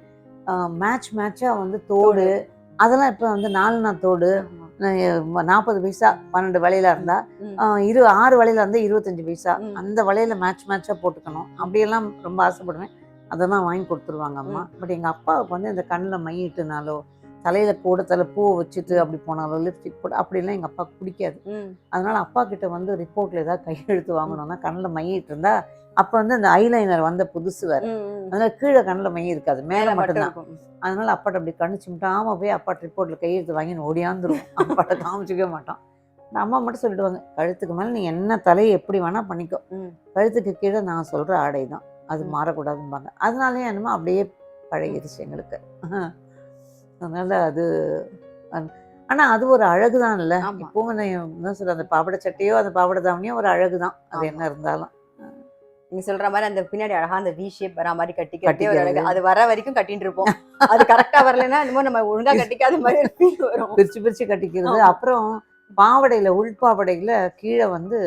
மேட்சாக வந்து தோடு, அதெல்லாம் இப்போ வந்து 4 தோடு 40 பைசா 12 வளையலா இருந்தா 6 வளையலா இருந்தா 25 பைசா, அந்த வளையல மேட்சாக போட்டுக்கணும். அப்படியெல்லாம் ரொம்ப ஆசைப்படுவேன். அதெல்லாம் வாங்கி கொடுத்துருவாங்க அம்மா. பட் எங்கள் அப்பாவுக்கு வந்து இந்த கண்ணில் மையிட்டுனாலோ தலையில கூடத்தில் பூவை வச்சுட்டு அப்படி போனாலோ லிப்ஸ்டிக் போட்டு அப்படிலாம் எங்கள் அப்பாவுக்கு பிடிக்காது. அதனால அப்பா கிட்ட வந்து ரிப்போர்ட்ல ஏதாவது கையெழுத்து வாங்கணும்னா கண்ணில் மையிட்டு இருந்தா, அப்போ வந்து அந்த ஐலைனர் வந்த புதுசு வேற, அதனால கீழே கண்ணில் மை இருக்காது, மேலே மட்டும்தான். அதனால அப்பாட்ட அப்படி கண்ணு சிமிட்டா போய் அப்பாட்ட ரிப்போர்ட்ல கையெழுத்து வாங்கின்னு ஓடியாந்துரும். அப்பாட்ட காமிச்சிக்கவே மாட்டோம். அம்மா மட்டும் சொல்லிடுவாங்க, கழுத்துக்கு மேலே நீ என்ன தலையை எப்படி வேணா பண்ணிக்கோ, கழுத்துக்கு கீழே நான் சொல்ற ஆடை தான், அது மாறக்கூடாதும்பாங்க. அதனாலயே என்னமோ அப்படியே பழகிடுச்சு எங்களுக்கு. அதனால அது ஆனால் அது ஒரு அழகு தான் இல்லை. இப்போவும் நான் சொல்ற அந்த பாவாடை சட்டையோ அந்த பாவாடை தாவணியோ ஒரு அழகு தான், அது என்ன இருந்தாலும். நீங்க சொல்ற மாதிரி அந்த பின்னாடி அழகா அந்த வி ஷேப் வரா மாதிரி கட்டிக்கிறது, அது வர வரைக்கும் கட்டிட்டு இருப்போம். அது கரெக்டா வரலன்னா என்னமோ நம்ம ஒழுங்கா கட்டிக்காத மாதிரி வரும், பிரிச்சு கட்டிக்கிறது. அப்புறம் பாவடையில உள்பாவடையில கீழே வந்து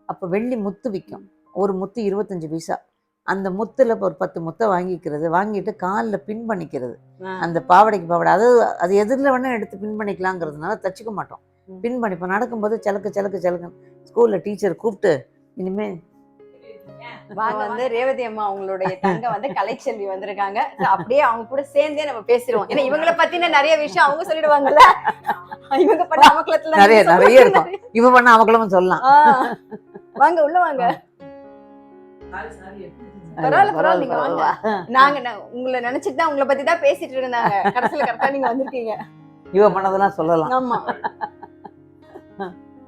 அப்போ வெள்ளி முத்து விற்கும். ஒரு முத்து 25 பைசா. அந்த முத்துல ஒரு 10 முத்தை வாங்கிக்கிறது, வாங்கிட்டு காலில் பின் பண்ணிக்கிறது. அந்த பாவடைக்கு பாவடை அது எதிரில் வேணா எடுத்து பின் பண்ணிக்கலாங்கிறதுனால தச்சுக்க மாட்டோம், பின் பண்ணிப்போம். நடக்கும்போது சலக்கு ஸ்கூல்ல டீச்சர் கூப்பிட்டு, இனிமே வாங்க வந்து ரேவதி அம்மா அவங்களுடைய தங்க வந்து கலைச்செல்வி வந்திருக்காங்க, அப்படியே அவங்க கூட சேர்ந்தே நம்ம பேசிடுவோம். ஏன்னா இவங்களை பத்தின நிறைய விஷயம் அவங்க சொல்லிடுவாங்கல்ல, இவங்க பண்ண அமக்கலத்துல நிறைய இருக்கும், இவ பண்ண அமக்கலமும் சொல்லலாம். வாங்க உள்ள வாங்க. பரவாயில்ல நீங்க வாங்க. நாங்க உங்களை நினைச்சிட்டு தான் உங்களை பத்தி தான் பேசிட்டு இருந்தாங்க, கடைசியில கரெக்டா நீங்க வந்திருக்கீங்க. இவ பண்ணதெல்லாம் சொல்லலாம். ஆமா,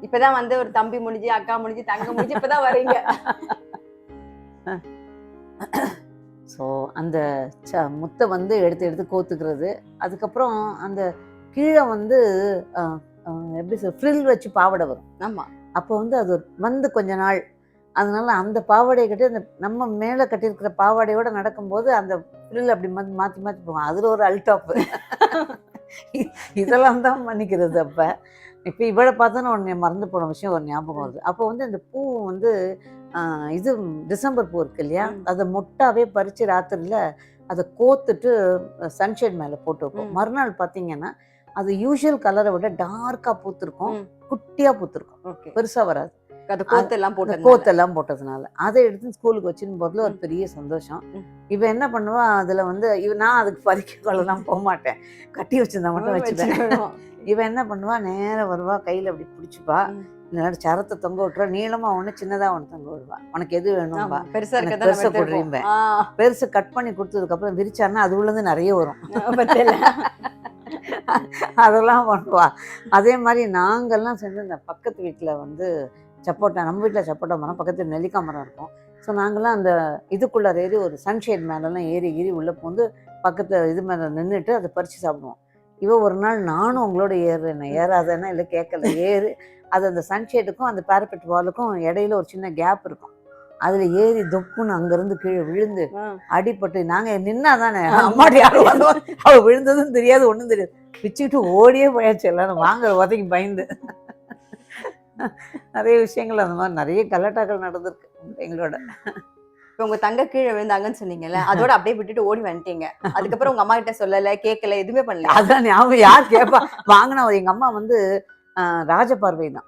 இப்பதான் வந்து ஒரு தம்பி முடிஞ்சு அக்கா முடிஞ்சு தங்க முடிஞ்சு இப்பதான் வரீங்க. ஸோ அந்த முத்தை வந்து எடுத்து கோத்துக்கிறது. அதுக்கப்புறம் அந்த கீழே வந்து எப்படி சொல் ஃப்ரில் வச்சு பாவாடை வரும். ஆமா, அப்போ வந்து அது வந்து கொஞ்ச நாள், அதனால அந்த பாவாடையை கட்டி அந்த நம்ம மேலே கட்டியிருக்கிற பாவாடையோட நடக்கும்போது அந்த ஃப்ரில் அப்படி மாற்றி போகும். அதில் ஒரு அல்டாப்பு இதெல்லாம் தான் பண்ணிக்கிறது. அப்போ இப்போ இவளை பார்த்தோன்னா உடனே மறந்து போன விஷயம் ஒரு ஞாபகம் வருது. அப்போ வந்து அந்த பூ வந்து இது டிசம்பர் பூ இருக்கு இல்லையா, அதை மொட்டாவே பறித்து ராத்திரியில் அதை கோத்துட்டு சன்ஷேட் மேலே போட்டு வைப்போம். மறுநாள் பார்த்தீங்கன்னா அது யூஷுவல் கலரை விட டார்க்காக பூத்துருக்கும், குட்டியாக பூத்துருக்கும், பெருசாக வராது. அது கோத்தெல்லாம் போட்டு கோத்தெல்லாம் போட்டதுனால அதை எடுத்து ஸ்கூலுக்கு வச்சுன்னு போறதுல ஒரு பெரிய சந்தோஷம். இவ என்ன பண்ணுவா, அதுல வந்து நான் அதுக்கு பறிக்க கொள்ளலாம் போக மாட்டேன், கட்டி வச்சிருந்தா மட்டும் வச்சுப்பேன். இவ என்ன பண்ணுவா, நேரம் வருவா, கையில அப்படி பிடிச்சிப்பா, இந்த சரத்தை தொங்க விட்டுறா, நீளமா ஒண்ணு சின்னதா ஒண்ணு தொங்க விடுவா, உனக்கு எது வேணும்பா, பெருசா போடுறீங்க. பெருசு கட் பண்ணி கொடுத்ததுக்கு அப்புறம் விரிச்சாருன்னா அது உள்ளது நிறைய வரும். அதெல்லாம் பண்ணுவா. அதே மாதிரி நாங்கெல்லாம் சேர்ந்து இந்த பக்கத்து வீட்டுல வந்து சப்போட்டா, நம்ம வீட்டில் சப்போட்டா மரம், பக்கத்தில் நெல்லிக்காய் மரம் இருக்கும். ஸோ நாங்கள்லாம் அந்த இதுக்குள்ளே ஏறி ஒரு சன்ஷேட் மேலெல்லாம் ஏறி உள்ளே போந்து பக்கத்து இது மேலே நின்றுட்டு அதை பறித்து சாப்பிடுவோம். ஒரு நாள் நானும் உங்களோட ஏறுறேன், ஏறாதேன்னா இல்லை கேட்கல, ஏறு. அது அந்த சன்ஷேடுக்கும் அந்த பேரபெட் வாலுக்கும் இடையில ஒரு சின்ன கேப் இருக்கும், அதில் ஏறி தொப்புன்னு அங்கேருந்து கீழே விழுந்து அடிப்பட்டு நாங்கள் நின்னா தானே அம்மாடி யாரும் வந்தோம், அவள் விழுந்ததும் தெரியாது, ஒன்றும் தெரியாது, பிச்சுக்கிட்டு ஓடியே போயாச்சு எல்லாரும் வாங்குற உதைக்கு பயந்து. நிறைய விஷயங்கள் அந்த மாதிரி நிறைய கலாட்டாக்கள் நடந்திருக்கு எங்களோட. இப்போ உங்க தங்க கீழே விழுந்தாங்கன்னு சொன்னீங்கல்ல, அதோட அப்படியே விட்டுட்டு ஓடி வந்துட்டீங்க. அதுக்கப்புறம் உங்க அம்மா கிட்ட சொல்லல, கேட்கல, எதுவுமே பண்ணல? அதான் ஞாபகம், யார் கேட்பா, வாங்கினா எங்க அம்மா வந்து ராஜபார்வை தான்.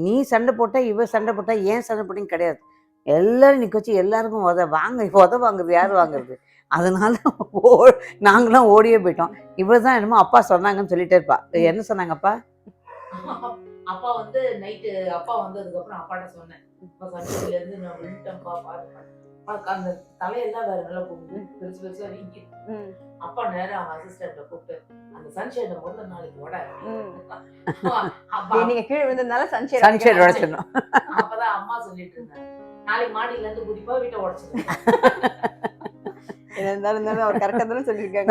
நீ சண்டை போட்டா, இவ சண்டை போட்டா, ஏன் சண்டை போட்டின்னு கிடையாது, எல்லாரும் நிக்க வச்சு எல்லாருக்கும் உத வாங்குறது யாரு வாங்குறது. அதனால நாங்களாம் ஓடியே போயிட்டோம். இவ்வளவுதான் என்னமோ அப்பா சொன்னாங்கன்னு சொல்லிட்டே இருப்பா. என்ன சொன்னாங்கப்பா? அப்பா வந்து நைட்டு அப்பா வந்ததுக்கு அப்புறம் அப்பாட்ட சொன்னேன், சன்ஷேட்ல இருந்து நான் விழுட்டேன்ப்பா, பாருங்க அந்த தலையெல்லாம் வேற நல்லா போகுது, பெருசு பெருசா வீங்கி. அப்பா நேரம் அவங்க அசிஸ்டன்ட கூப்பிட்டு அந்த சன்ஷேட முதல்ல நாளைக்கு உட, நீங்க கீழே விழுந்ததுனால சன்ஷேட் உடைச்சிடணும். அப்பதான் அம்மா சொல்லிட்டு இருந்தாங்க, நாளைக்கு மாடியில இருந்து குதிப்பா வீட்டை உடைச்சிருக்கேன். அவர் கரெக்டா தானே சொல்லியிருக்காங்க.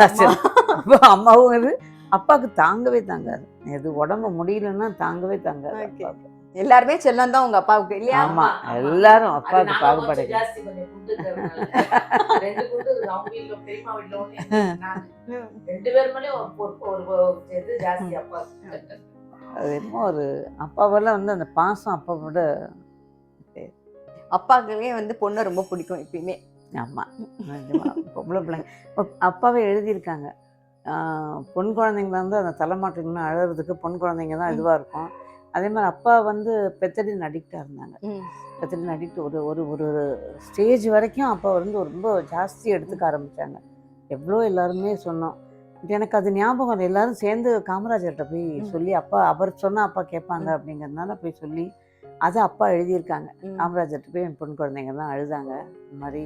அம்மாவும் அப்பாவுக்கு தாங்கவே தாங்காது, எது உடம்பு முடியலன்னா தாங்கவே தாங்காது. எல்லாருமே செல்லம் தான் உங்க அப்பாவுக்கு இல்லையா? ஆமா, எல்லாரும் அப்பாவுக்கு பாகுபாடு. அது என்னமோ ஒரு அப்பாவெல்லாம் வந்து அந்த பாசம் அப்பாவோட, அப்பாவுக்கே வந்து பொண்ணை ரொம்ப பிடிக்கும் எப்பயுமே. ஆமா, பொம்பளை பிள்ளைங்க அப்பாவே எழுதியிருக்காங்க, பொன் குழந்தைங்க வந்து அந்த தலைமாட்டுன்னு அழகிறதுக்கு பொன் குழந்தைங்க தான் இதுவாக இருக்கும். அதே மாதிரி அப்பா வந்து பெத்தடின் அடிக்டாக இருந்தாங்க. பெத்தடின் அடிக்ட் ஒரு ஒரு ஒரு ஸ்டேஜ் வரைக்கும் அப்பா வந்து ரொம்ப ஜாஸ்தி எடுத்துக்க ஆரம்பித்தாங்க. எவ்வளோ எல்லாருமே சொன்னோம். எனக்கு அது ஞாபகம், எல்லாரும் சேர்ந்து காமராஜர்கிட்ட போய் சொல்லி, அப்பா அவர் சொன்னால் அப்பா கேட்பாங்க அப்படிங்கிறதுனால போய் சொல்லி அதை அப்பா எழுதியிருக்காங்க. காமராஜர்கிட்ட போய் என் பொன் குழந்தைங்க தான் அழுதாங்க, இந்த மாதிரி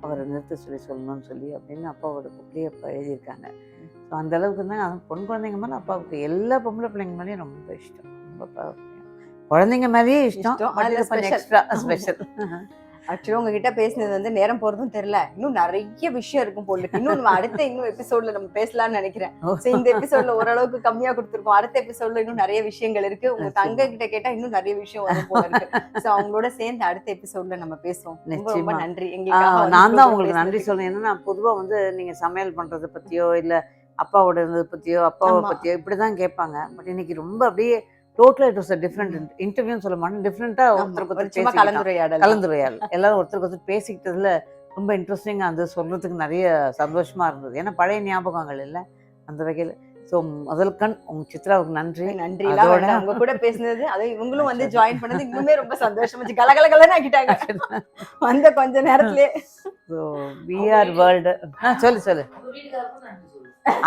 அவரை நிறுத்த சொல்லணும்னு சொல்லி அப்படின்னு அப்பாவோட புக்லேயே அப்பா எழுதியிருக்காங்க. ஸோ அந்தளவுக்கு தான் பொன் குழந்தைங்க மேலே அப்பாவுக்கு எல்லா பொம்பளை பிள்ளைங்க மேலேயும் ரொம்ப இஷ்டம், ரொம்ப குழந்தைங்க மேலேயே இஷ்டம், எக்ஸ்ட்ரா ஸ்பெஷல். ஆக்சுவலா உங்ககிட்ட பேசினது வந்து நேரம் போறதும் தெரியல, இன்னும் நிறைய விஷயம் இருக்கும் போல இருக்கு. இன்னும் நம்ம அடுத்த எபிசோட்ல நம்ம பேசலாம்னு நினைக்கிறேன். இந்த எபிசோட்ல ஓரளவுக்கு கம்மியா கொடுத்துருக்கோம், அடுத்த எபிசோட்ல இன்னும் நிறைய விஷயங்கள் இருக்கு. உங்க தங்க கிட்ட கேட்டா இன்னும் நிறைய விஷயம் வரும் போல இருக்கு. சோ அவங்களோட சேர்ந்து அடுத்த எபிசோட்ல நம்ம பேசுவோம். ரொம்ப நன்றி. நான் தான் உங்களுக்கு நன்றி சொல்றேன். என்னன்னா பொதுவா வந்து நீங்க சமையல் பண்றதை பத்தியோ இல்ல அப்பாவோட இருந்ததை பத்தியோ அப்பாவை பத்தியோ இப்படிதான் கேட்பாங்க. பட் இன்னைக்கு ரொம்ப அப்படியே டோட்டலா இட் வாஸ் a different இன்டர்வியூன்னு சொல்ல மாட்டேன், டிஃப்ரெண்டா ஒருத்தருக்கு கலந்துரையாடல் எல்லாரும் ஒருத்தருக்கு பேசிக்கிட்டதுல ரொம்ப இன்ட்ரெஸ்டிங்கா இருந்தது, சொல்றதுக்கு நிறைய சந்தோஷமா இருந்தது. ஏன்னா பழைய ஞாபகங்கள் இல்லை அந்த வகையில். ஸோ முதல் கண் உங்க சித்ராவுக்கு நன்றி. நன்றி. உங்க கூட பேசினது, அதை இவங்களும் வந்து ஜாயின் பண்ணது இன்னுமே ரொம்ப சந்தோஷமா கலகலகலன்னு ஆக்கிட்டாங்க வந்த கொஞ்ச நேரத்திலே. So we are world. சொல்லு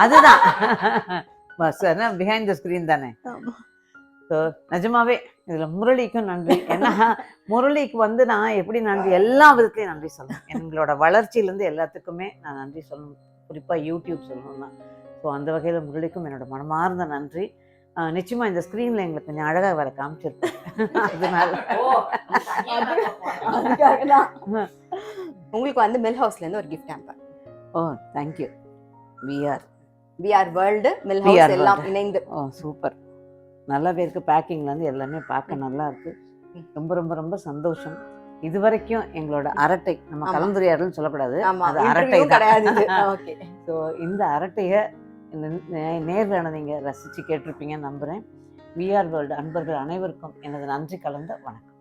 அதுதான் பஸ் பிஹைண்ட் த ஸ்கிரீன் தானே. ஸோ நிஜமாவே இதில் முரளிக்கும் நன்றி. ஏன்னா முரளிக்கு வந்து நான் எப்படி நன்றி, எல்லா விதத்துலையும் நன்றி சொல்லணும். எங்களோட வளர்ச்சியிலேருந்து எல்லாத்துக்குமே நான் நன்றி சொல்லணும், குறிப்பாக யூடியூப் சொல்லணும்னா. ஸோ அந்த வகையில் முரளிக்கும் என்னோட மனமார்ந்த நன்றி. நிச்சயமாக இந்த ஸ்க்ரீனில் எங்களுக்கு கொஞ்சம் அழகாக வர காமிச்சிருப்பேன். அதனால உங்களுக்கு வந்து மில் ஹவுஸ்லேருந்து ஒரு gift hamper. Oh thank you. We are world mill house எல்லாம் இணைந்து. ஓ சூப்பர், நல்லாவே இருக்கு. பேக்கிங்லேருந்து எல்லாமே பார்க்க நல்லா இருக்கு. ரொம்ப ரொம்ப ரொம்ப சந்தோஷம். இது வரைக்கும் எங்களோட அரட்டை, நம்ம கலந்துரையாடல் சொல்லக்கூடாது, அது அரட்டை கிடையாது. ஸோ இந்த அரட்டையை நேரில் நீங்கள் ரசித்து கேட்டிருப்பீங்கன்னு நம்புகிறேன். வி ஆர் வேர்ல்டு அன்பர்கள் அனைவருக்கும் எனது நன்றி கலந்த வணக்கம்.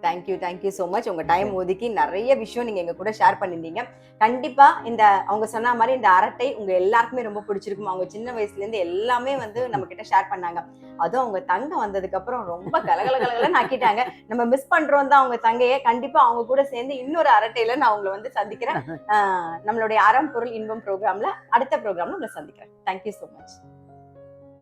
Thank you so much. உங்க டைம் ஒதுக்கி நிறைய விஷயம் நீங்க எங்க கூட ஷேர் பண்ணிருந்தீங்க. கண்டிப்பா இந்த அவங்க சொன்ன மாதிரி இந்த அரட்டை உங்க எல்லாருக்குமே ரொம்ப பிடிச்சிருக்கும். அவங்க சின்ன வயசுல இருந்து எல்லாமே வந்து நம்ம கிட்ட ஷேர் பண்ணாங்க. அதுவும் அவங்க தங்க வந்ததுக்கு அப்புறம் ரொம்ப கலகலன்னு ஆக்கிட்டாங்க. நம்ம மிஸ் பண்றோம் தான் அவங்க தங்கையை. கண்டிப்பா அவங்க கூட சேர்ந்து இன்னொரு அரட்டையில நான் உங்களை வந்து சந்திக்கிறேன். நம்மளுடைய அறம் பொருள் இன்பம் ப்ரோக்ராம்ல அடுத்த ப்ரோக்ராம்ல உங்களை சந்திக்கிறேன். Thank you so much.